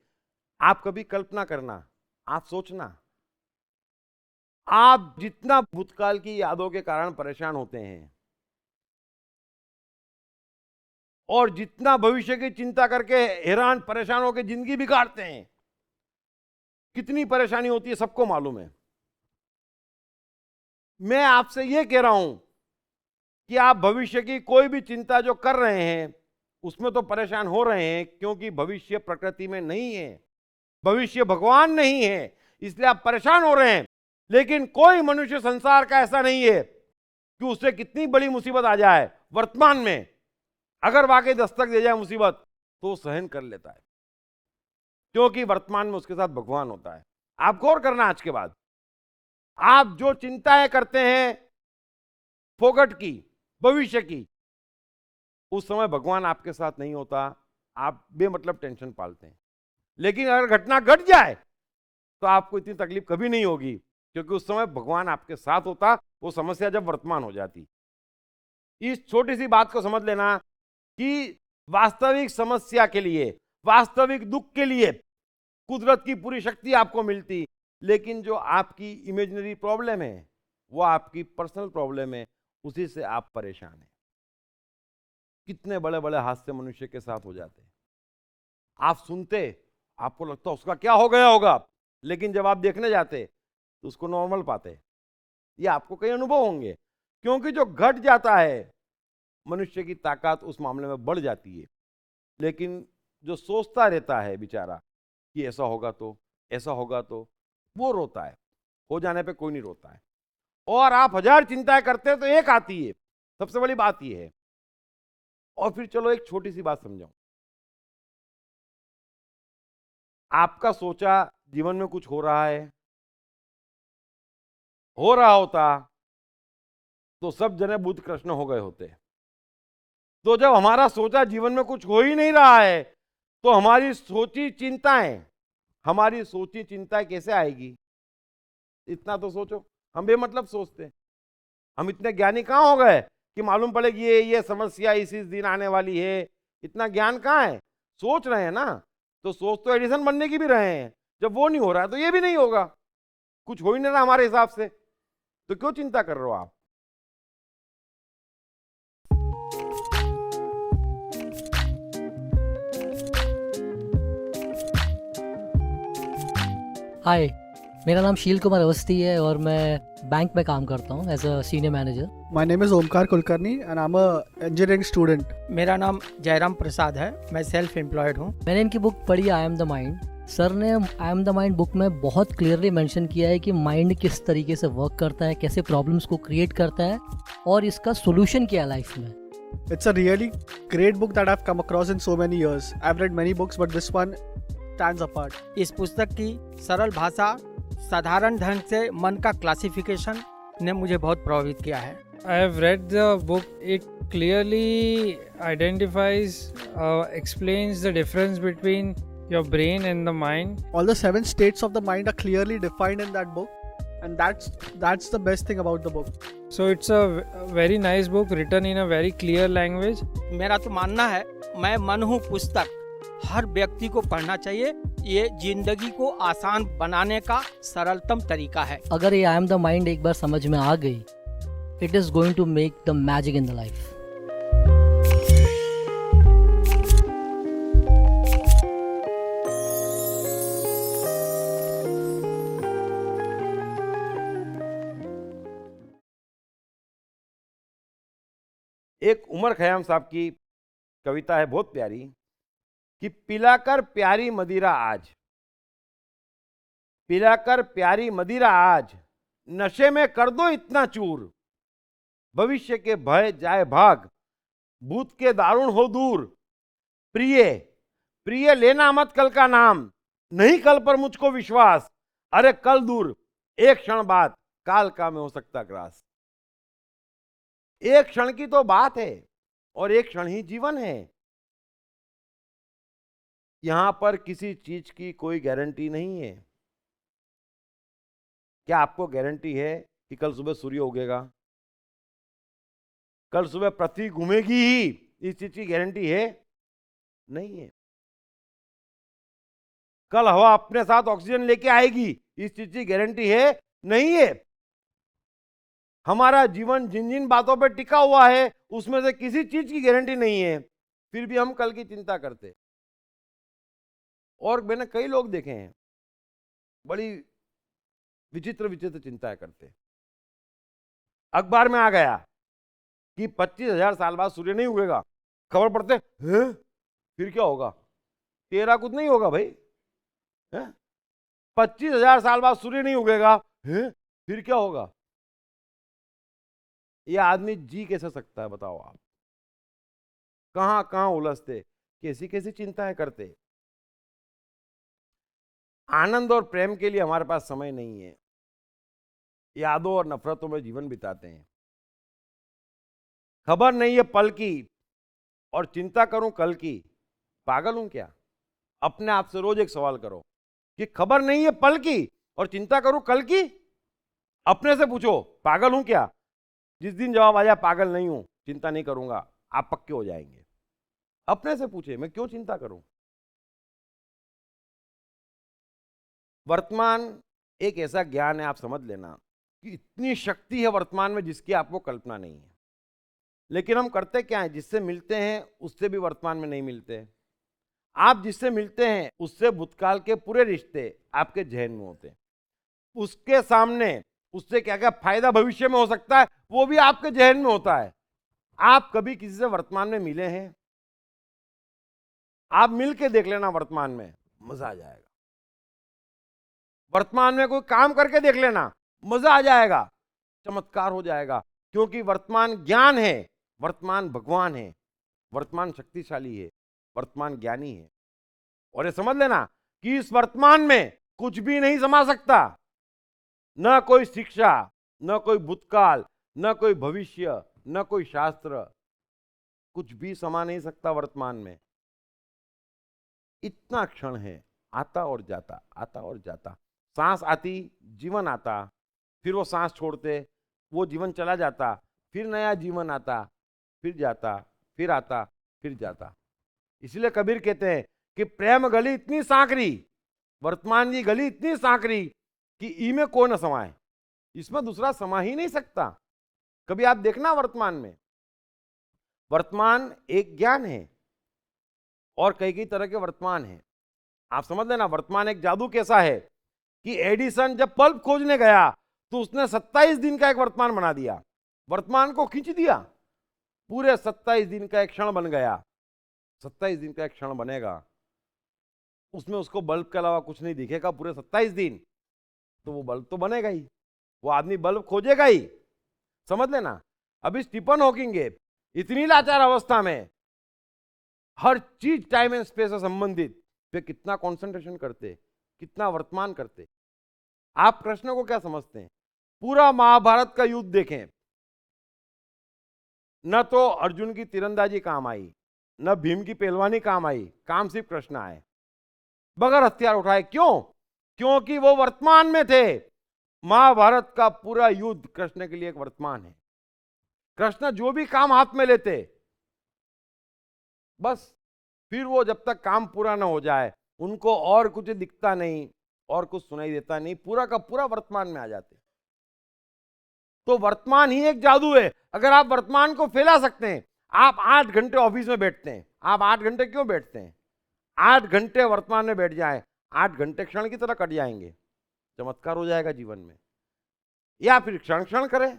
आप कभी कल्पना करना, आप सोचना, आप जितना भूतकाल की यादों के कारण परेशान होते हैं और जितना भविष्य की चिंता करके हैरान परेशान होकर जिंदगी बिगाड़ते हैं, कितनी परेशानी होती है सबको मालूम है। मैं आपसे यह कह रहा हूं कि आप भविष्य की कोई भी चिंता जो कर रहे हैं उसमें तो परेशान हो रहे हैं, क्योंकि भविष्य प्रकृति में नहीं है, भविष्य भगवान नहीं है, इसलिए आप परेशान हो रहे हैं। लेकिन कोई मनुष्य संसार का ऐसा नहीं है कि उससे कितनी बड़ी मुसीबत आ जाए, वर्तमान में अगर वाकई दस्तक दे जाए मुसीबत तो सहन कर लेता है, क्योंकि वर्तमान में उसके साथ भगवान होता है। आप गौर करना, आज के बाद आप जो चिंताएं करते हैं फोकट की, भविष्य की, उस समय भगवान आपके साथ नहीं होता, आप बेमतलब टेंशन पालते हैं। लेकिन अगर घटना घट जाए तो आपको इतनी तकलीफ कभी नहीं होगी, क्योंकि उस समय भगवान आपके साथ होता। वो समस्या जब वर्तमान हो जाती। इस छोटी सी बात को समझ लेना कि वास्तविक समस्या के लिए, वास्तविक दुख के लिए कुदरत की पूरी शक्ति आपको मिलती, लेकिन जो आपकी इमेजिनरी प्रॉब्लम है वो आपकी पर्सनल प्रॉब्लम है, उसी से आप परेशान हैं। कितने बड़े बड़े हादसे मनुष्य के साथ हो जाते हैं, आप सुनते, आपको लगता उसका क्या हो गया होगा, लेकिन जब आप देखने जाते तो उसको नॉर्मल पाते। ये आपको कई अनुभव होंगे, क्योंकि जो घट जाता है मनुष्य की ताकत उस मामले में बढ़ जाती है। लेकिन जो सोचता रहता है बेचारा कि ऐसा होगा तो, ऐसा होगा तो, वो रोता है, हो जाने पे कोई नहीं रोता है। और आप हजार चिंताएं करते हैं तो एक आती है, सबसे बड़ी बात ये है। और फिर चलो एक छोटी सी बात समझाऊं, आपका सोचा जीवन में कुछ हो रहा है, हो रहा होता तो सब जने बुद्ध कृष्ण हो गए होते। तो जब हमारा सोचा जीवन में कुछ हो ही नहीं रहा है, तो हमारी सोची चिंताएं कैसे आएगी? इतना तो सोचो, हम बेमतलब सोचते हैं। हम इतने ज्ञानी कहाँ हो गए कि मालूम पड़े कि ये समस्या इस दिन आने वाली है? इतना ज्ञान कहाँ है? सोच रहे हैं ना, तो सोच तो एडिसन बनने की भी रहे हैं। जब वो नहीं हो रहा है तो ये भी नहीं होगा, कुछ हो ही नहीं रहा हमारे हिसाब से, तो क्यों चिंता कर रहे हो आप? हाय, मेरा नाम शील कुमार अवस्थी है और मैं बैंक में काम करता हूँ as a senior manager. My name is Omkar Kulkarni and I'm a engineering student. मेरा नाम जयराम प्रसाद है, मैं सेल्फ एम्प्लॉयड हूँ। मैंने इनकी बुक पढ़ी I am the mind. Sir ने I am the mind book में बहुत क्लियरली मेंशन किया है कि माइंड किस तरीके से वर्क करता है, कैसे प्रॉब्लम्स को क्रिएट करता है और इसका सोल्यूशन क्या है लाइफ में। It's a really great book that I've come across in so many years. I've read many books, but this one stands apart. इस पुस्तक की सरल भाषा, साधारण ढंग से मन का क्लासिफिकेशन ने मुझे बहुत प्रभावित किया है। I have read the book. It clearly identifies, explains the difference between your brain and the mind. All the 7 states of the mind are clearly defined in that book, and that's the best thing about the book. So it's a very nice book written in a very clear language. मेरा तो मानना है, मैं मन हूँ पुस्तक, हर व्यक्ति को पढ़ना चाहिए। ये जिंदगी को आसान बनाने का सरलतम तरीका है। अगर ये आई एम द माइंड एक बार समझ में आ गई, it is going to make the magic in the life. एक उमर खयाम साहब की कविता है बहुत प्यारी कि पिलाकर प्यारी मदिरा आज, पिलाकर प्यारी मदिरा आज, नशे में कर दो इतना चूर, भविष्य के भय जाए भाग, भूत के दारुण हो दूर, प्रिय प्रिय लेना मत कल का नाम, नहीं कल पर मुझको विश्वास, अरे कल दूर एक क्षण बाद काल का में हो सकता ग्रास। एक क्षण की तो बात है और एक क्षण ही जीवन है। यहां पर किसी चीज की कोई गारंटी नहीं है। क्या आपको गारंटी है कि कल सुबह सूर्य उगेगा, कल सुबह पृथ्वी घूमेगी ही? इस चीज की गारंटी है नहीं है। कल हवा अपने साथ ऑक्सीजन लेके आएगी, इस चीज की गारंटी है नहीं है। हमारा जीवन जिन जिन बातों पर टिका हुआ है उसमें से किसी चीज की गारंटी नहीं है, फिर भी हम कल की चिंता करते। और मैंने कई लोग देखे हैं बड़ी विचित्र विचित्र चिंताएं करते। अखबार में आ गया कि 25,000 साल बाद सूर्य नहीं उगेगा, खबर पढ़ते हैं फिर क्या होगा? तेरा कुछ नहीं होगा भाई। 25,000 साल बाद सूर्य नहीं उगेगा, फिर क्या होगा? यह आदमी जी कैसे सकता है बताओ आप? कहां कहां उलझते, कैसी कैसी चिंताएं करते। आनंद और प्रेम के लिए हमारे पास समय नहीं है, यादों और नफरतों में जीवन बिताते हैं। खबर नहीं है पल की और चिंता करूं कल की, पागल हूं क्या? अपने आप से रोज एक सवाल करो कि खबर नहीं है पल की और चिंता करूं कल की। अपने से पूछो पागल हूं क्या? जिस दिन जवाब आ जाए पागल नहीं हूं, चिंता नहीं करूंगा, आप पक्के हो जाएंगे। अपने से पूछे मैं क्यों चिंता करूं? वर्तमान एक ऐसा ज्ञान है, आप समझ लेना कि इतनी शक्ति है वर्तमान में जिसकी आपको कल्पना नहीं है। लेकिन हम करते क्या है, जिससे मिलते हैं उससे भी वर्तमान में नहीं मिलते। आप जिससे मिलते हैं उससे भूतकाल के पूरे रिश्ते आपके जहन में होते हैं। उसके सामने उससे क्या क्या फायदा भविष्य में हो सकता है वो भी आपके जहन में होता है। आप कभी किसी से वर्तमान में मिले हैं? आप मिल के देख लेना, वर्तमान में मजा आ जाएगा। वर्तमान में कोई काम करके देख लेना, मजा आ जाएगा, चमत्कार हो जाएगा। क्योंकि वर्तमान ज्ञान है, वर्तमान भगवान है, वर्तमान शक्तिशाली है, वर्तमान ज्ञानी है। और ये समझ लेना कि इस वर्तमान में कुछ भी नहीं समा सकता। न कोई शिक्षा, न कोई भूतकाल, न कोई भविष्य, न कोई शास्त्र, कुछ भी समा नहीं सकता वर्तमान में। इतना क्षण है, आता और जाता, आता और जाता। सांस आती, जीवन आता, फिर वो सांस छोड़ते, वो जीवन चला जाता, फिर नया जीवन आता, फिर जाता, फिर आता, फिर जाता। इसलिए कबीर कहते हैं कि प्रेम गली इतनी सांकरी, वर्तमान की गली इतनी सांकरी कि ई में कोई न समाए। इसमें दूसरा समा ही नहीं सकता। कभी आप देखना वर्तमान में, वर्तमान एक ज्ञान है और कई कई तरह के वर्तमान है। आप समझ लेना वर्तमान एक जादू कैसा है कि एडिसन जब बल्ब खोजने गया तो उसने 27 दिन का एक वर्तमान बना दिया, वर्तमान को खींच दिया, पूरे 27 दिन का एक क्षण बन गया। 27 दिन का एक क्षण बनेगा, उसमें उसको बल्ब के अलावा कुछ नहीं दिखेगा पूरे 27 दिन, तो वो बल्ब तो बनेगा ही, वो आदमी बल्ब खोजेगा ही। समझ लेना, अभी स्टीफन हॉकिंग इतनी लाचार अवस्था में हर चीज टाइम एंड स्पेस से संबंधित पे कितना कंसंट्रेशन करते, कितना वर्तमान करते। आप कृष्ण को क्या समझते हैं? पूरा महाभारत का युद्ध देखें, न तो अर्जुन की तीरंदाजी काम आई, न भीम की पहलवानी काम आई, काम सिर्फ कृष्ण आए बगैर हथियार उठाए। क्यों? क्योंकि वो वर्तमान में थे। महाभारत का पूरा युद्ध कृष्ण के लिए एक वर्तमान है। कृष्ण जो भी काम हाथ में लेते, बस फिर वो जब तक काम पूरा ना हो जाए उनको और कुछ दिखता नहीं और कुछ सुनाई देता नहीं, पूरा का पूरा वर्तमान में आ जाते। तो वर्तमान ही एक जादू है। अगर आप वर्तमान को फैला सकते हैं, आप 8 घंटे ऑफिस में बैठते हैं, आप 8 घंटे क्यों बैठते हैं? 8 घंटे वर्तमान में बैठ जाए, 8 घंटे क्षण की तरह कट जाएंगे, चमत्कार हो जाएगा जीवन में। या फिर क्षण क्षण करें,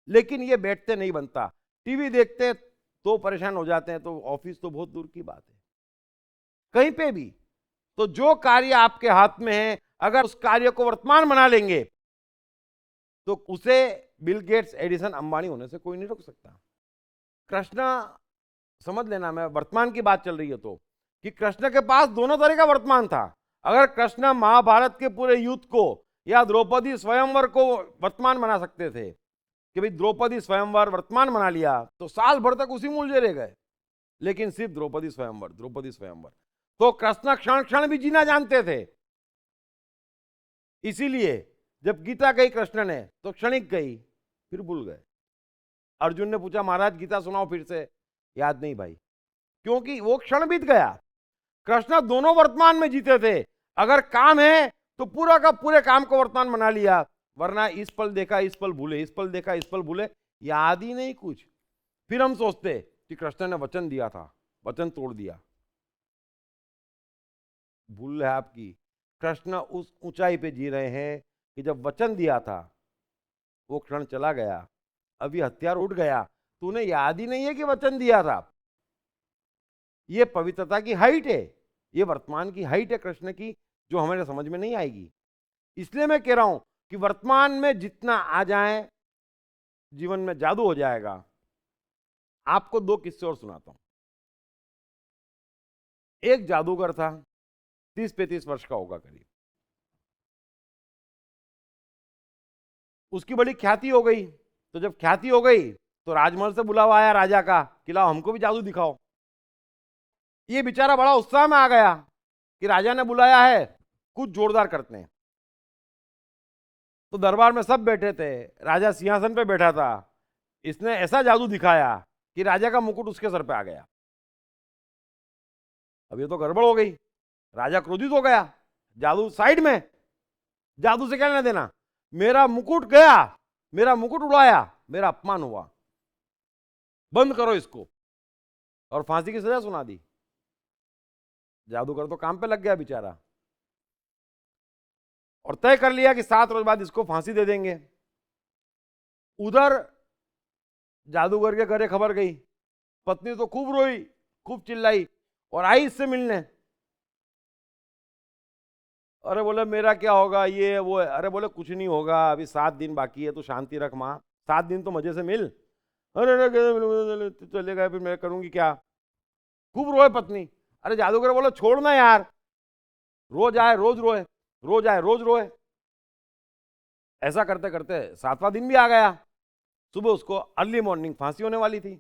लेकिन ये बैठते नहीं बनता। टीवी देखते तो परेशान हो जाते हैं, तो ऑफिस तो बहुत दूर की बात है। कहीं पे भी तो जो कार्य आपके हाथ में है, अगर उस कार्य को वर्तमान बना लेंगे तो उसे बिल गेट्स, एडिसन, अंबानी होने से कोई नहीं रोक सकता। कृष्ण, समझ लेना, मैं वर्तमान की बात चल रही है तो, कि कृष्ण के पास दोनों तरह का वर्तमान था। अगर कृष्ण महाभारत के पूरे युद्ध को या द्रौपदी स्वयंवर को वर्तमान बना सकते थे कि भाई द्रौपदी स्वयंवर वर्तमान बना लिया, तो साल भर तक उसी में उलझे रह गए। लेकिन सिर्फ द्रौपदी स्वयंवर, द्रौपदी स्वयंवर। तो कृष्ण क्षण क्षण भी जीना जानते थे। इसीलिए जब गीता गई कृष्ण ने तो क्षणिक गई, फिर भूल गए। अर्जुन ने पूछा महाराज गीता सुनाओ फिर से, याद नहीं भाई, क्योंकि वो क्षण बीत गया। कृष्ण दोनों वर्तमान में जीते थे। अगर काम है तो पूरा का पूरे काम को वर्तमान बना लिया, वरना इस पल देखा इस पल भूले, इस पल देखा इस पल भूले, याद ही नहीं कुछ। फिर हम सोचते कि कृष्ण ने वचन दिया था, वचन तोड़ दिया। भूल है आपकी, कृष्ण उस ऊंचाई पे जी रहे हैं कि जब वचन दिया था वो क्षण चला गया, अभी हथियार उठ गया तो उन्हें याद ही नहीं है कि वचन दिया था। ये पवित्रता की हाइट है, ये वर्तमान की हाइट है कृष्ण की, जो हमारे समझ में नहीं आएगी। इसलिए मैं कह रहा हूं कि वर्तमान में जितना आ जाए जीवन में जादू हो जाएगा। आपको 2 किस्से और सुनाता हूं। एक जादूगर था, 30-35 वर्ष का होगा करीब। उसकी बड़ी ख्याति हो गई, तो जब ख्याति हो गई तो राजमहल से बुलावा आया राजा का कि लाओ हमको भी जादू दिखाओ। ये बेचारा बड़ा उत्साह में आ गया कि राजा ने बुलाया है, कुछ जोरदार करते हैं। तो दरबार में सब बैठे थे, राजा सिंहासन पे बैठा था। इसने ऐसा जादू दिखाया कि राजा का मुकुट उसके सर पे आ गया। अब ये तो गड़बड़ हो गई, राजा क्रोधित हो गया। जादू साइड में, जादू से क्या लेना देना, मेरा मुकुट गया, मेरा मुकुट उड़ाया, मेरा अपमान हुआ, बंद करो इसको, और फांसी की सजा सुना दी। जादूगर तो काम पे लग गया बेचारा, और तय कर लिया कि 7 रोज बाद इसको फांसी दे देंगे। उधर जादूगर के घरे खबर गई, पत्नी तो खूब रोई, खूब चिल्लाई और आई इससे मिलने। अरे बोले मेरा क्या होगा, ये वो। अरे बोले कुछ नहीं होगा, अभी 7 दिन बाकी है, तो शांति रख माँ, 7 दिन तो मजे से मिल। अरे चले गए, फिर मैं करूंगी क्या। खूब रोए पत्नी। अरे जादूगर बोले छोड़ना यार, रोज आए रोज रोए, रोज आए रोज रोए। ऐसा करते करते 7वां दिन भी आ गया। सुबह उसको अर्ली मॉर्निंग फांसी होने वाली थी,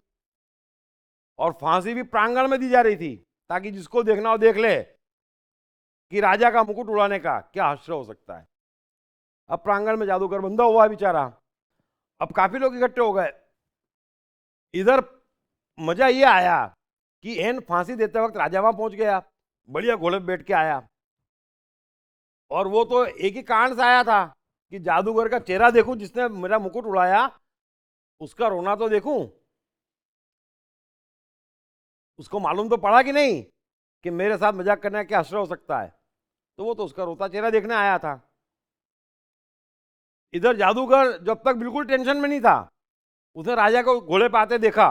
और फांसी भी प्रांगण में दी जा रही थी ताकि जिसको देखना हो देख ले कि राजा का मुकुट उड़ाने का क्या आश्चर्य हो सकता है। अब प्रांगण में जादूगर बंधा हुआ है बेचारा। अब काफी लोग इकट्ठे हो गए। इधर मजा ये आया कि एन फांसी देते वक्त राजा वहां पहुंच गया, बढ़िया घोड़े पे बैठ के आया। और वो तो एक ही कारण से आया था कि जादूगर का चेहरा देखूं, जिसने मेरा मुकुट उड़ाया उसका रोना तो देखूं। उसको मालूम तो पड़ा कि नहीं कि मेरे साथ मजाक करने का क्या आश्चर्य हो सकता है। तो वो तो उसका रोता चेहरा देखने आया था। इधर जादूगर जब तक बिल्कुल टेंशन में नहीं था, उसने राजा को घोड़े पे आते देखा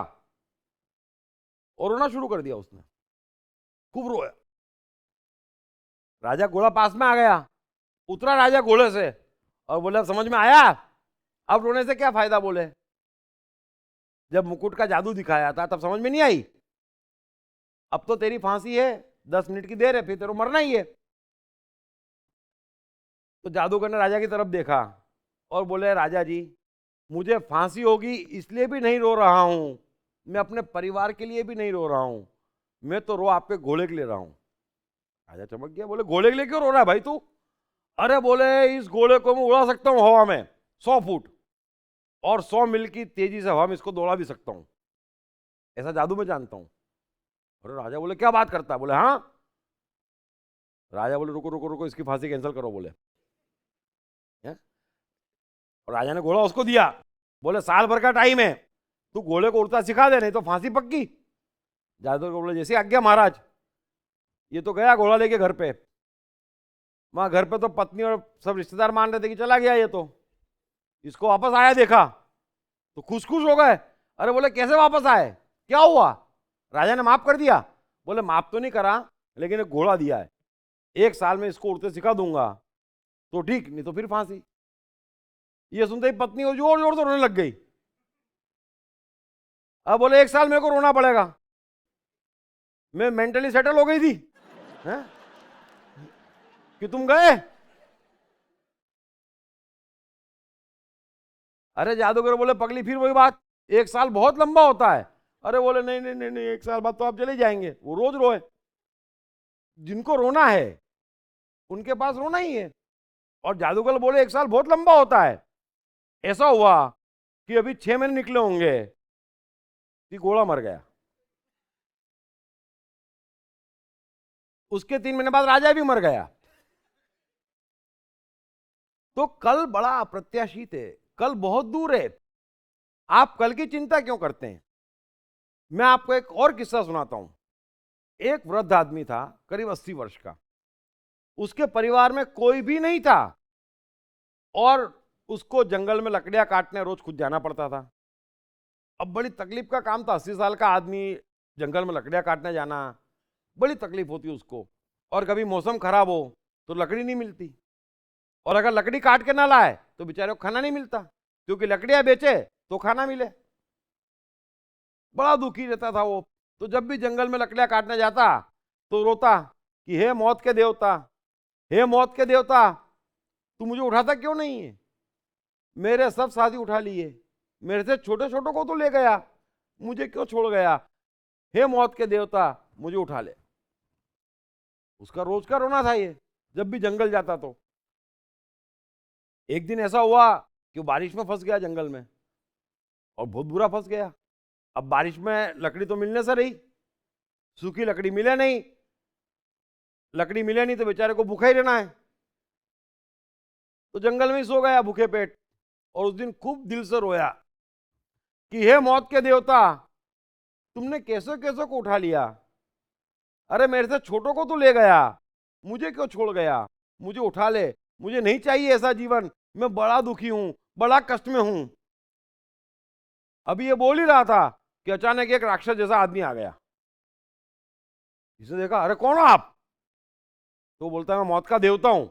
और रोना शुरू कर दिया। उसने खूब रोया। राजा घोड़ा पास में आ गया, उतरा राजा घोड़े से और बोला समझ में आया, अब रोने से क्या फायदा। बोले जब मुकुट का जादू दिखाया था तब समझ में नहीं आई, अब तो तेरी फांसी है, 10 मिनट की देर है, फिर तेरे को मरना ही है। तो जादूगर ने राजा की तरफ देखा और बोले राजा जी, मुझे फांसी होगी इसलिए भी नहीं रो रहा हूं, मैं अपने परिवार के लिए भी नहीं रो रहा हूं, मैं तो रो आपके घोड़े के लिए रहा हूं। राजा चमक गया, बोले घोड़े के लिए क्यों रो रहा है भाई तू? अरे बोले इस घोड़े को मैं उड़ा सकता हूं हवा में 100 फुट और 100 मील की तेजी से हवा में इसको दौड़ा भी सकता हूं, ऐसा जादू मैं जानता हूं। अरे राजा बोले क्या बात करता है? बोले हाँ। राजा बोले रुको रुको रुको, इसकी फांसी कैंसिल करो। बोले और राजा ने घोड़ा उसको दिया, बोले साल भर का टाइम है, तू घोड़े को उड़ता सिखा दे, नहीं तो फांसी पक्की। जादूगर को बोले जैसे आज्ञा महाराज। ये तो गया घोड़ा लेके घर पे। वहां घर पे तो पत्नी और सब रिश्तेदार मान रहे थे कि चला गया ये तो। इसको वापस आया देखा तो खुश खुश हो गए। अरे बोले कैसे वापस आए, क्या हुआ? राजा ने माफ कर दिया। बोले माफ तो नहीं करा, लेकिन एक घोड़ा दिया है, 1 साल में इसको उड़ते सिखा दूंगा तो ठीक, नहीं तो फिर फांसी। ये सुनते ही पत्नी जोर जोर से रोने लग गई। अब बोले 1 साल मेरे को रोना पड़ेगा, मैं मेंटली सेटल हो गई थी है? कि तुम गए। अरे जादूगर बोले पगली फिर वही बात, 1 साल बहुत लंबा होता है। अरे बोले नहीं नहीं नहीं नहीं, 1 साल बाद तो आप चले जाएंगे। वो रोज रोए, जिनको रोना है उनके पास रोना ही है। और जादूगर बोले 1 साल बहुत लंबा होता है। ऐसा हुआ कि अभी 6 महीने निकले होंगे कि घोड़ा मर गया। उसके 3 महीने बाद राजा भी मर गया। तो कल बड़ा अप्रत्याशित है, कल बहुत दूर है। आप कल की चिंता क्यों करते हैं? मैं आपको एक और किस्सा सुनाता हूं। एक वृद्ध आदमी था, करीब 80 वर्ष का। उसके परिवार में कोई भी नहीं था और उसको जंगल में लकड़ियां काटने रोज खुद जाना पड़ता था। अब बड़ी तकलीफ का काम था, 80 साल का आदमी जंगल में लकड़ियां काटने जाना, बड़ी तकलीफ होती उसको। और कभी मौसम खराब हो तो लकड़ी नहीं मिलती, और अगर लकड़ी काट के ना लाए तो बेचारे को खाना नहीं मिलता, क्योंकि लकड़ियां बेचे तो खाना मिले। बड़ा दुखी रहता था वो। तो जब भी जंगल में लकड़ियां काटने जाता तो रोता कि हे मौत के देवता, हे मौत के देवता, तू मुझे उठाता क्यों नहीं है? मेरे सब साथी उठा लिए, मेरे से छोटे छोटों को तो ले गया, मुझे क्यों छोड़ गया? हे मौत के देवता, मुझे उठा ले। उसका रोज का रोना था ये, जब भी जंगल जाता तो। एक दिन ऐसा हुआ कि वो बारिश में फंस गया जंगल में, और बहुत बुरा फंस गया। अब बारिश में लकड़ी तो मिलने से रही, सूखी लकड़ी मिले नहीं, लकड़ी मिले नहीं तो बेचारे को भूखा ही रहना है। तो जंगल में ही सो गया भूखे पेट, और उस दिन खूब दिल से रोया कि हे मौत के देवता, तुमने कैसे कैसे को उठा लिया? अरे मेरे से छोटों को तो ले गया, मुझे क्यों छोड़ गया? मुझे उठा ले, मुझे नहीं चाहिए ऐसा जीवन, मैं बड़ा दुखी हूं, बड़ा कष्ट में हूं। अभी ये बोल ही रहा था कि अचानक एक राक्षस जैसा आदमी आ गया। इसे देखा, अरे कौन हो आप? तो बोलता मैं मौत का देवता हूं,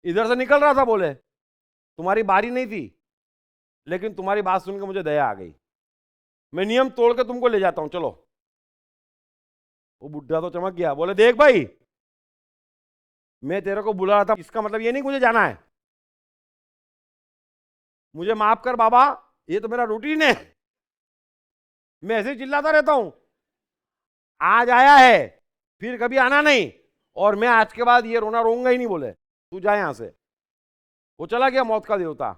इधर से निकल रहा था। बोले तुम्हारी बारी नहीं थी, लेकिन तुम्हारी बात सुनकर मुझे दया आ गई, मैं नियम तोड़ के तुमको ले जाता हूं, चलो। वो बुढ़ा तो चमक गया, बोले देख भाई, मैं तेरे को बुला रहा था, इसका मतलब ये नहीं मुझे जाना है, मुझे माफ कर बाबा, ये तो मेरा रूटीन है, मैं ऐसे ही चिल्लाता रहता हूं। आज आया है, फिर कभी आना नहीं, और मैं आज के बाद ये रोना रोऊंगा ही नहीं। बोले तू जा यहां से। वो चला गया मौत का देवता।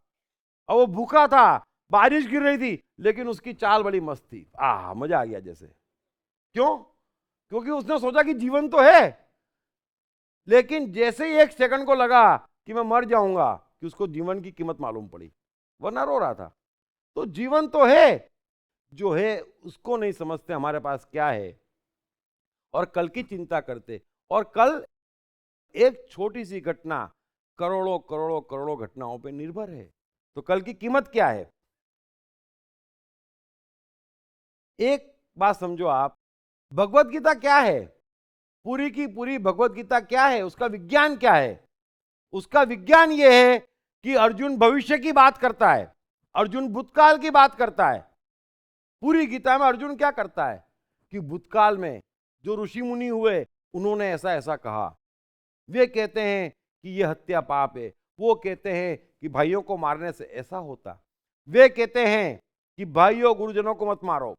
और वो भूखा था, बारिश गिर रही थी, लेकिन उसकी चाल बड़ी मस्त थी। मजा आ गया जैसे। क्यों? क्योंकि उसने सोचा कि जीवन तो है, लेकिन जैसे ही 1 सेकंड को लगा कि मैं मर जाऊंगा, कि उसको जीवन की कीमत मालूम पड़ी, वरना रो रहा था। तो जीवन तो है, जो है उसको नहीं समझते हमारे पास क्या है, और कल की चिंता करते। और कल एक छोटी सी घटना करोड़ों करोड़ों करोड़ों घटनाओं पे निर्भर है। तो कल की कीमत क्या है? एक बात समझो आप, भगवत गीता क्या है? पूरी की पूरी भगवत गीता क्या है? उसका विज्ञान क्या है? उसका विज्ञान यह है कि अर्जुन भविष्य की बात करता है, अर्जुन भूतकाल की बात करता है। पूरी गीता में अर्जुन क्या करता है कि भूतकाल में जो ऋषि मुनि हुए उन्होंने ऐसा ऐसा कहा, वे कहते हैं कि यह हत्या पाप है, वो कहते हैं कि भाइयों को मारने से ऐसा होता, वे कहते हैं कि भाइयों गुरुजनों को मत मारो,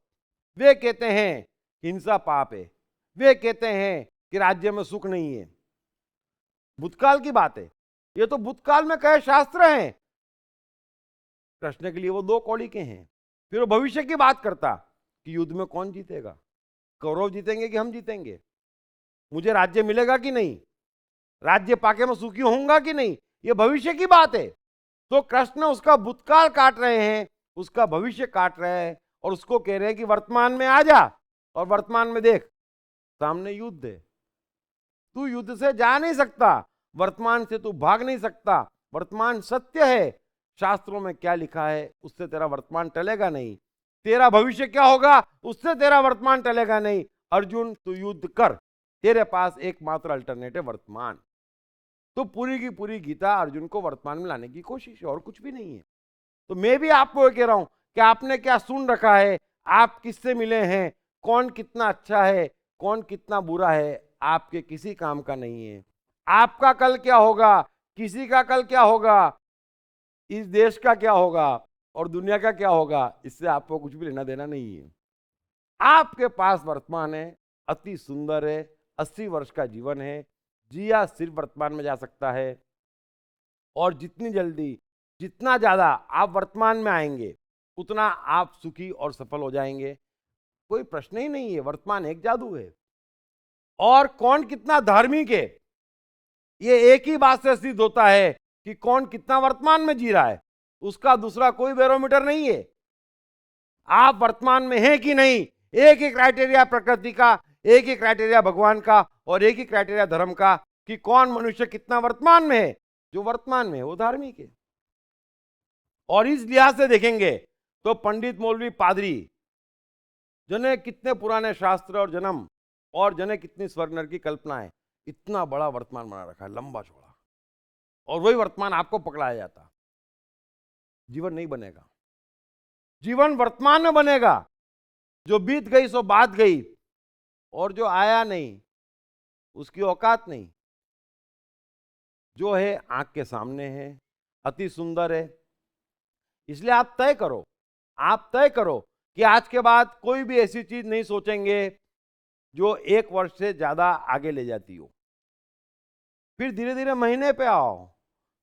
वे कहते हैं कि हिंसा पाप है, वे कहते हैं कि राज्य में सुख नहीं है। भूतकाल की बात है, ये तो भूतकाल में कहे शास्त्र हैं। कृष्ण के लिए वो दो कौड़ी के हैं। फिर वो भविष्य की बात करता कि युद्ध में कौन जीतेगा, कौरव जीतेंगे कि हम जीतेंगे, मुझे राज्य मिलेगा कि नहीं, राज्य पाके में सुखी होऊंगा कि नहीं, ये भविष्य की बात है। तो कृष्ण उसका भूतकाल काट रहे हैं, उसका भविष्य काट रहे हैं और उसको कह रहे हैं कि वर्तमान में आ जा और वर्तमान में देख, सामने युद्ध है, तू युद्ध से जा नहीं सकता, वर्तमान से तू भाग नहीं सकता, वर्तमान सत्य है। शास्त्रों में क्या लिखा है उससे तेरा वर्तमान टलेगा नहीं, तेरा भविष्य क्या होगा उससे तेरा वर्तमान टलेगा नहीं। अर्जुन तू युद्ध कर, तेरे पास एकमात्र अल्टरनेटिव वर्तमान। तो पूरी की पूरी गीता अर्जुन को वर्तमान में लाने की कोशिश है और कुछ भी नहीं है। तो मैं भी आपको कह रहा हूं कि आपने क्या सुन रखा है, आप किससे मिले हैं, कौन कितना अच्छा है, कौन कितना बुरा है, आपके किसी काम का नहीं है। आपका कल क्या होगा, किसी का कल क्या होगा, इस देश का क्या होगा और दुनिया का क्या होगा, इससे आपको कुछ भी लेना देना नहीं है। आपके पास वर्तमान है, अति सुंदर है, 80 वर्ष का जीवन है, जिया सिर्फ वर्तमान में जा सकता है। और जितनी जल्दी जितना ज्यादा आप वर्तमान में आएंगे उतना आप सुखी और सफल हो जाएंगे, कोई प्रश्न ही नहीं है। वर्तमान एक जादू है। और कौन कितना धार्मिक है ये एक ही बात से सिद्ध होता है कि कौन कितना वर्तमान में जी रहा है, उसका दूसरा कोई बैरोमीटर नहीं है। आप वर्तमान में हैं कि नहीं, एक ही क्राइटेरिया प्रकृति का, एक ही क्राइटेरिया भगवान का और एक ही क्राइटेरिया धर्म का कि कौन मनुष्य कितना वर्तमान में है। जो वर्तमान में है वो धार्मिक है। और इस लिहाज से देखेंगे तो पंडित मौलवी पादरी जने कितने पुराने शास्त्र और जन्म और जने कितनी स्वर्ग नरक की कल्पना है, इतना बड़ा वर्तमान बना रखा है, लंबा चौड़ा, और वही वर्तमान आपको पकड़ाया जाता। जीवन नहीं बनेगा, जीवन वर्तमान में बनेगा। जो बीत गई सो बात गई और जो आया नहीं उसकी औकात नहीं। जो है आंख के सामने है, अति सुंदर है। इसलिए आप तय करो, आप तय करो कि आज के बाद कोई भी ऐसी चीज नहीं सोचेंगे जो 1 वर्ष से ज्यादा आगे ले जाती हो। फिर धीरे धीरे महीने पे आओ,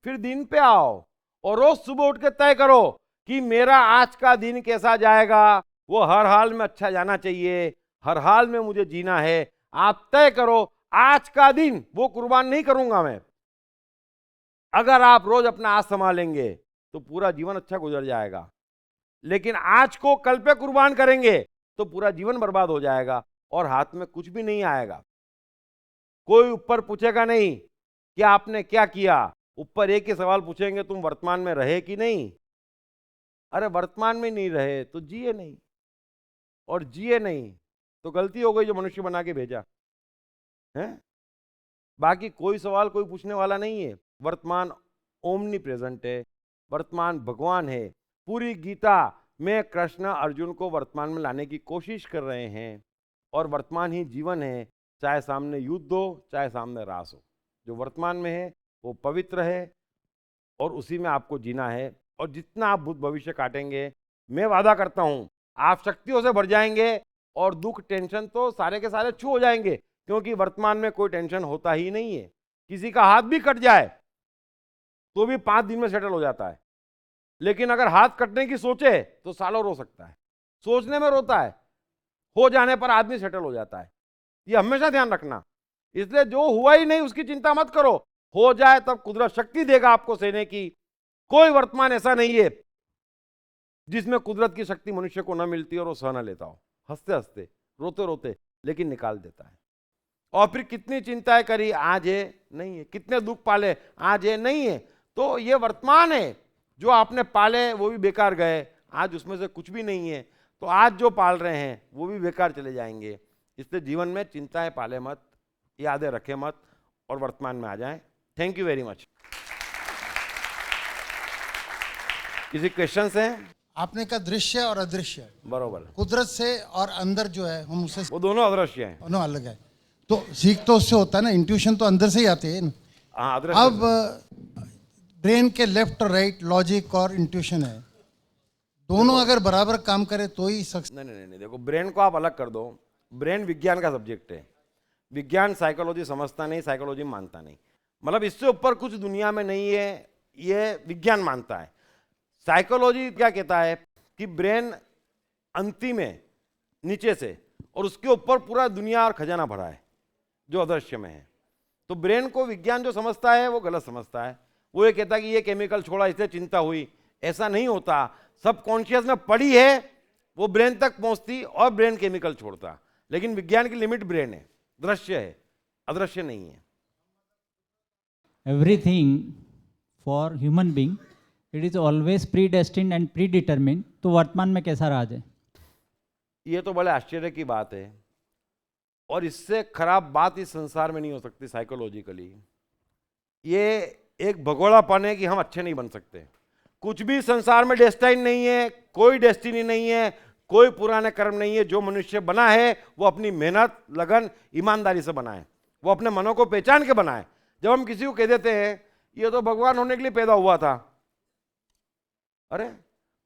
फिर दिन पे आओ और रोज सुबह उठ के तय करो कि मेरा आज का दिन कैसा जाएगा, वो हर हाल में अच्छा जाना चाहिए, हर हाल में मुझे जीना है। आप तय करो आज का दिन वो कुर्बान नहीं करूंगा मैं। अगर आप रोज अपना आज संभालेंगे तो पूरा जीवन अच्छा गुजर जाएगा, लेकिन आज को कल पे कुर्बान करेंगे तो पूरा जीवन बर्बाद हो जाएगा और हाथ में कुछ भी नहीं आएगा। कोई ऊपर पूछेगा नहीं कि आपने क्या किया, ऊपर एक ही सवाल पूछेंगे, तुम वर्तमान में रहे कि नहीं। अरे वर्तमान में नहीं रहे तो जिए नहीं, और जिए नहीं तो गलती हो गई जो मनुष्य बना के भेजा है। बाकी कोई सवाल कोई पूछने वाला नहीं है। वर्तमान ओमनी प्रेजेंट है, वर्तमान भगवान है। पूरी गीता में कृष्ण अर्जुन को वर्तमान में लाने की कोशिश कर रहे हैं और वर्तमान ही जीवन है। चाहे सामने युद्ध हो, चाहे सामने रास हो, जो वर्तमान में है वो पवित्र है और उसी में आपको जीना है। और जितना आप भूत भविष्य काटेंगे, मैं वादा करता हूं आप शक्तियों से भर जाएंगे और दुख टेंशन तो सारे के सारे छू हो जाएंगे, क्योंकि वर्तमान में कोई टेंशन होता ही नहीं है। किसी का हाथ भी कट जाए तो भी 5 दिन में सेटल हो जाता है, लेकिन अगर हाथ कटने की सोचे तो सालों रो सकता है। सोचने में रोता है, हो जाने पर आदमी सेटल हो जाता है। ये हमेशा ध्यान रखना। इसलिए जो हुआ ही नहीं उसकी चिंता मत करो, हो जाए तब कुदरत शक्ति देगा आपको सहने की। कोई वर्तमान ऐसा नहीं है जिसमें कुदरत की शक्ति मनुष्य को न मिलती और वो सह न लेता हो। हंसते हंसते, रोते रोते, लेकिन निकाल देता है। और फिर कितनी चिंताएं करी, आज है नहीं है, कितने दुख पाले, आज है नहीं है। तो ये वर्तमान है, जो आपने पाले वो भी बेकार गए, आज उसमें से कुछ भी नहीं है। तो आज जो पाल रहे हैं वो भी बेकार चले जाएंगे। इसलिए जीवन में चिंताएं पाले मत, यादें रखे मत और वर्तमान में आ जाएं। Thank you very much. किसी क्वेश्चंस हैं? आपने कहा दृश्य और अदृश्य, बरोबर, कुदरत से और अंदर जो है हम उसे वो दोनों अदृश्य हैं। दोनों अलग है। तो सीख तो उससे होता है ना, इंट्यूशन तो अंदर से ही आती है ना। हाँ, अदृश्य। अब ब्रेन के लेफ्ट और राइट, लॉजिक और इंट्यूशन है, दोनों अगर बराबर काम करे तो ही सक्सेस। नहीं, देखो ब्रेन को आप अलग कर दो। ब्रेन विज्ञान का सब्जेक्ट है। विज्ञान साइकोलॉजी समझता नहीं, साइकोलॉजी मानता नहीं। मतलब इससे ऊपर कुछ दुनिया में नहीं है, ये विज्ञान मानता है। साइकोलॉजी क्या कहता है कि ब्रेन अंतिम है नीचे से, और उसके ऊपर पूरा दुनिया और खजाना भरा है जो अदृश्य में है। तो ब्रेन को विज्ञान जो समझता है वो गलत समझता है। वो ये कहता है कि ये केमिकल छोड़ा इसलिए चिंता हुई, ऐसा नहीं होता। सब कॉन्शियस में पड़ी है, वो ब्रेन तक पहुंचती और ब्रेन केमिकल छोड़ता। लेकिन विज्ञान की लिमिट ब्रेन है, दृश्य है, अदृश्य नहीं है। Everything for human being, it is always predestined and predetermined. तो वर्तमान में कैसा राज है? ये तो बड़े आश्चर्य की बात है, और इससे खराब बात इस संसार में नहीं हो सकती साइकोलॉजिकली। ये एक भगोड़ापन है कि हम अच्छे नहीं बन सकते। कुछ भी संसार में डेस्टाइन नहीं है, कोई डेस्टिनी नहीं है, कोई पुराने कर्म नहीं है। जो मनुष्य बना है वो अपनी मेहनत, लगन, ईमानदारी से बना है। वो अपने मनों को पहचान के बना है। जब हम किसी को कह देते हैं ये तो भगवान होने के लिए पैदा हुआ था, अरे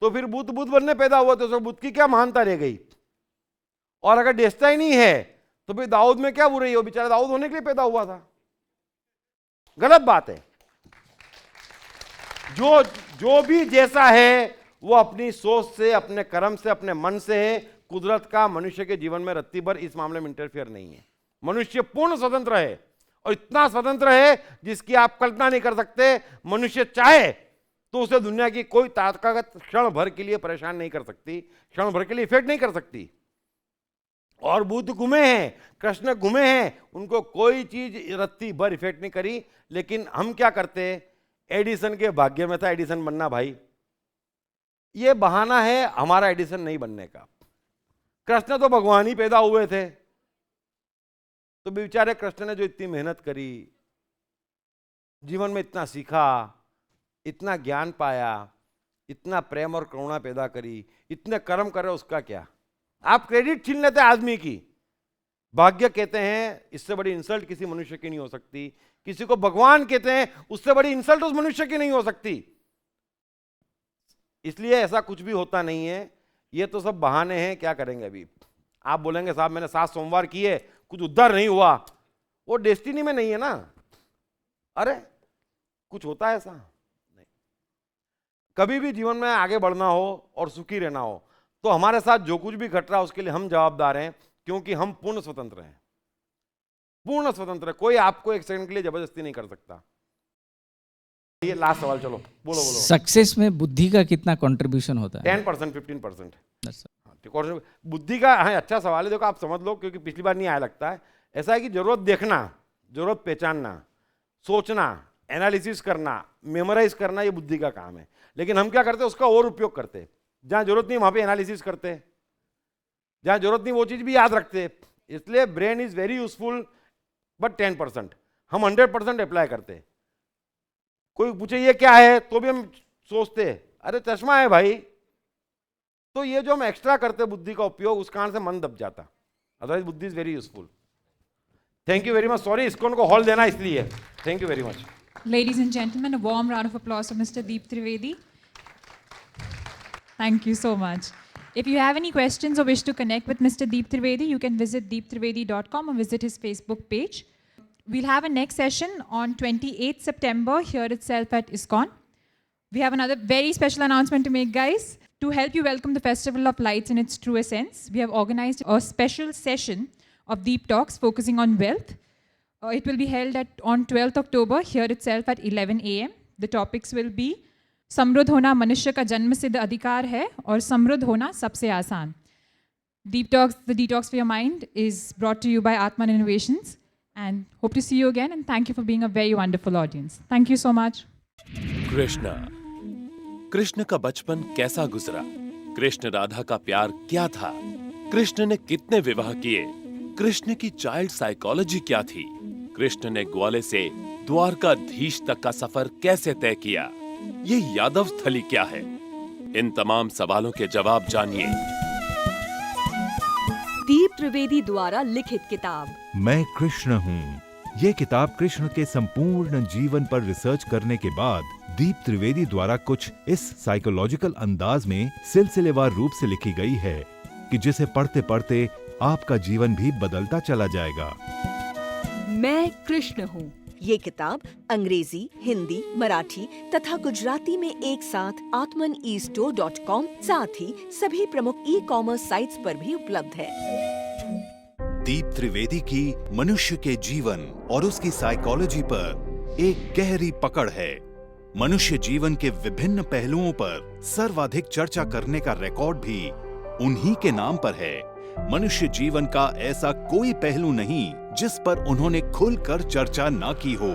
तो फिर बुद्ध बनने पैदा हुआ, तो बुद्ध की क्या महानता रह गई? और अगर डेस्टाइन ही है तो फिर दाऊद में क्या बुराई हो? बेचारा दाऊद होने के लिए पैदा हुआ था। गलत बात है। जो भी जैसा है वो अपनी सोच से, अपने कर्म से, अपने मन से है। कुदरत का मनुष्य के जीवन में रत्ती भर इस मामले में इंटरफेयर नहीं है। मनुष्य पूर्ण स्वतंत्र है, और इतना स्वतंत्र है जिसकी आप कल्पना नहीं कर सकते। मनुष्य चाहे तो उसे दुनिया की कोई ताकत क्षण भर के लिए परेशान नहीं कर सकती, क्षण भर के लिए इफेक्ट नहीं कर सकती। और बुद्ध घूमे हैं, कृष्ण घूमे हैं, उनको कोई चीज रत्ती भर इफेक्ट नहीं करी। लेकिन हम क्या करते? एडिसन के भाग्य में था एडिसन बनना भाई, ये बहाना है हमारा एडिसन नहीं बनने का। कृष्ण तो भगवान ही पैदा हुए थे, तो बेचारे कृष्ण ने जो इतनी मेहनत करी, जीवन में इतना सीखा, इतना ज्ञान पाया, इतना प्रेम और करुणा पैदा करी, इतने कर्म करे, उसका क्या? आप क्रेडिट छीन लेते आदमी की। भाग्य कहते हैं, इससे बड़ी इंसल्ट किसी मनुष्य की नहीं हो सकती। किसी को भगवान कहते हैं, उससे बड़ी इंसल्ट उस मनुष्य की नहीं हो सकती। इसलिए ऐसा कुछ भी होता नहीं है। ये तो सब बहाने हैं। क्या करेंगे अभी? आप बोलेंगे साहब मैंने 7 सोमवार किए, कुछ उद्धार नहीं हुआ, वो डेस्टिनी में नहीं है ना। अरे कुछ होता है ऐसा नहीं। कभी भी जीवन में आगे बढ़ना हो और सुखी रहना हो तो हमारे साथ जो कुछ भी घट रहा है उसके लिए हम जवाबदार हैं, क्योंकि हम पूर्ण स्वतंत्र हैं। पूर्ण स्वतंत्र, कोई आपको एक सेकंड के लिए जबरदस्ती नहीं कर सकता। ये लास्ट सवाल, चलो बोलो। सक्सेस में बुद्धि का कितना कंट्रीब्यूशन होता है? 10%, 15%। बुद्धि का, हाँ अच्छा सवाल है। देखो आप समझ लो, क्योंकि पिछली बार नहीं आया लगता है। ऐसा है कि जरूरत देखना, जरूरत पहचानना, सोचना, एनालिसिस करना, मेमोराइज करना, ये बुद्धि का काम है। लेकिन हम क्या करते हैं? उसका और उपयोग करते हैं। जहां जरूरत नहीं वहां पे एनालिसिस करते हैं, जहां जरूरत नहीं वो चीज भी याद रखते हैं। इसलिए brain is very useful, but 10%। हम 100% अप्लाई करते हैं। कोई पूछे ये क्या है तो भी हम सोचते हैं अरे चश्मा है भाई। तो ये जो हम एक्स्ट्रा करते हैं बुद्धि का उपयोग, उस कारण से मन दब जाता। अदरवाइज बुद्धि is very useful. Thank you very much. Sorry इसको उनको हॉल देना इसलिए। Thank you very much. Ladies and gentlemen, a warm round of applause for Mr. Deep Trivedi. Thank you so much. If you have any questions or wish to connect with Mr. Deep Trivedi, you can visit deeptrivedi.com or visit his Facebook page. We'll have a next session on 28th September here itself at ISKCON. We have another very special announcement to make, guys. To help you welcome the Festival of Lights in its truest sense, we have organized a special session of Deep Talks focusing on wealth. It will be held on 12th October here itself at 11 a.m. The topics will be समृद्ध होना मनुष्य का जन्म सिद्ध अधिकार है और समृद्ध होना सबसे आसान. Deep Talks, the Detox for Your Mind is brought to you by Atman Innovations. and hope to see you again. And thank you for being a very wonderful audience. Thank you so much. Krishna. Krishna का बचपन कैसा गुजरा? कृष्ण राधा का प्यार क्या था? कृष्ण ने कितने विवाह किए? कृष्ण की चाइल्ड साइकोलॉजी क्या थी? कृष्ण ने ग्वाले से द्वारकाधीश तक का सफर कैसे तय किया? ये यादव स्थली क्या है? इन तमाम सवालों के जवाब जानिए। दीप त्रिवेदी द्वारा लिखित किताब मैं कृष्ण हूँ। ये किताब कृष्ण के संपूर्ण जीवन पर रिसर्च करने के बाद दीप त्रिवेदी द्वारा कुछ इस साइकोलॉजिकल अंदाज में सिलसिलेवार रूप से लिखी गई है कि जिसे पढ़ते पढ़ते आपका जीवन भी बदलता चला जाएगा। मैं कृष्ण हूँ। ये किताब अंग्रेजी, हिंदी, मराठी तथा गुजराती में एक साथ atmanestore.com साथ ही सभी प्रमुख ई-कॉमर्स साइट्स पर भी उपलब्ध है। दीप त्रिवेदी की मनुष्य के जीवन और उसकी साइकोलॉजी पर एक गहरी पकड़ है। मनुष्य जीवन के विभिन्न पहलुओं पर सर्वाधिक चर्चा करने का रिकॉर्ड भी उन्हीं के नाम पर है। मनुष्य जीवन का ऐसा कोई पहलू नहीं जिस पर उन्होंने खुलकर चर्चा ना की हो,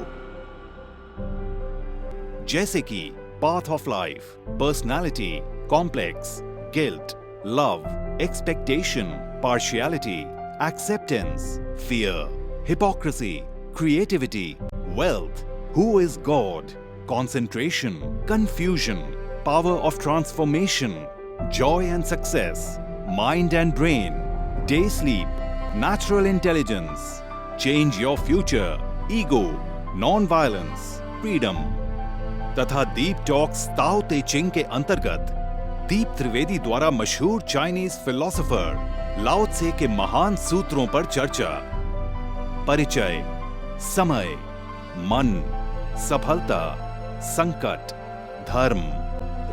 जैसे कि path of life, personality, complex, guilt, love, expectation, partiality, acceptance, fear, hypocrisy, creativity, wealth, who is God, concentration, confusion, power of transformation, joy and success, mind and brain, day sleep, natural intelligence, change your future, ego, non-violence, freedom, तथा दीप talks ताओ ते चिंग के अंतर्गत दीप त्रिवेदी द्वारा मशहूर Chinese philosopher लाओ त्से के महान सूत्रों पर चर्चा, परिचय, समय, मन, सफलता, संकट, धर्म,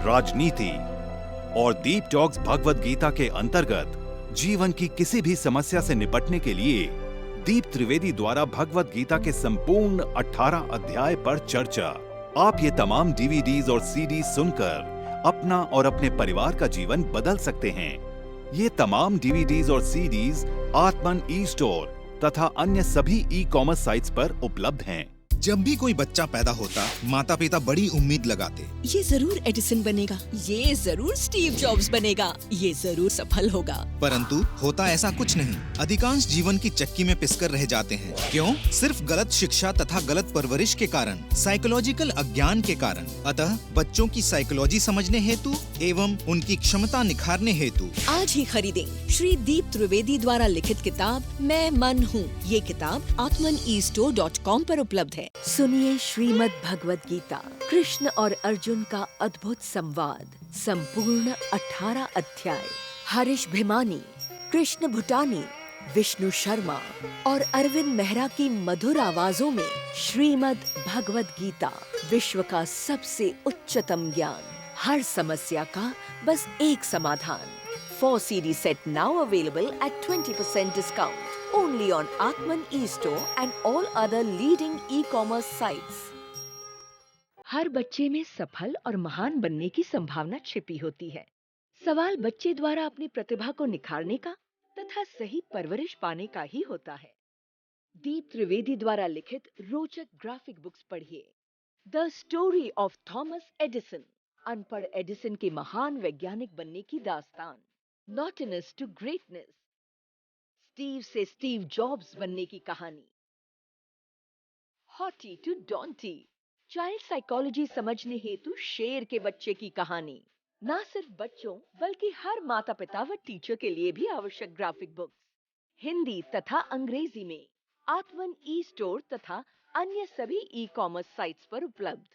राजनीति और दीप टॉक्स भगवद गीता के अंतर्गत जीवन की किसी भी समस्या से निपटने के लिए दीप त्रिवेदी द्वारा भगवद गीता के संपूर्ण 18 अध्याय पर चर्चा। आप ये तमाम डीवीडीज और सीडीज सुनकर अपना और अपने परिवार का जीवन बदल सकते हैं। ये तमाम डीवीडीज और सीडीज आत्मन ई स्टोर तथा अन्य सभी ई-कॉमर्स साइट्स पर उपलब्ध हैं। जब भी कोई बच्चा पैदा होता, माता पिता बड़ी उम्मीद लगाते। ये जरूर एडिसन बनेगा, ये जरूर स्टीव जॉब्स बनेगा, ये जरूर सफल होगा। परंतु होता ऐसा कुछ नहीं। अधिकांश जीवन की चक्की में पिसकर रह जाते हैं। क्यों? सिर्फ गलत शिक्षा तथा गलत परवरिश के कारण, साइकोलॉजिकल अज्ञान के कारण। अतः बच्चों की साइकोलॉजी समझने हेतु एवं उनकी क्षमता निखारने हेतु आज ही खरीदें श्री दीप त्रिवेदी द्वारा लिखित किताब मैं मन हूँ। ये किताब atmanestore.com पर उपलब्ध है। सुनिए श्रीमद् भगवद गीता, कृष्ण और अर्जुन का अद्भुत संवाद, संपूर्ण 18 अध्याय। हरीश भिमानी, कृष्ण भूटानी, विष्णु शर्मा और अरविंद मेहरा की मधुर आवाजों में श्रीमद् भगवद गीता, विश्व का सबसे उच्चतम ज्ञान, हर समस्या का बस एक समाधान। 4 CD set now available at 20% discount. Only on Atman e-store and all other leading e-commerce sites. हर बच्चे में सफल और महान बनने की संभावना छिपी होती है। सवाल बच्चे द्वारा अपनी प्रतिभा को निखारने का तथा सही परवरिश पाने का ही होता है। दीप त्रिवेदी द्वारा लिखित रोचक ग्राफिक बुक्स पढ़िए। The story of Thomas Edison, अनपढ़ एडिसन के महान वैज्ञानिक बनने की दास्तान। नॉटिनेस टू ग्रेटनेस, स्टीव से स्टीव जॉब्स बनने की कहानी। हॉटी टू डॉन्टी, चाइल्ड साइकोलॉजी समझने हेतु शेर के बच्चे की कहानी। ना सिर्फ बच्चों बल्कि हर माता पिता व टीचर के लिए भी आवश्यक ग्राफिक बुक्स हिंदी तथा अंग्रेजी में आत्मन ई स्टोर तथा अन्य सभी ई-कॉमर्स साइट्स पर उपलब्ध।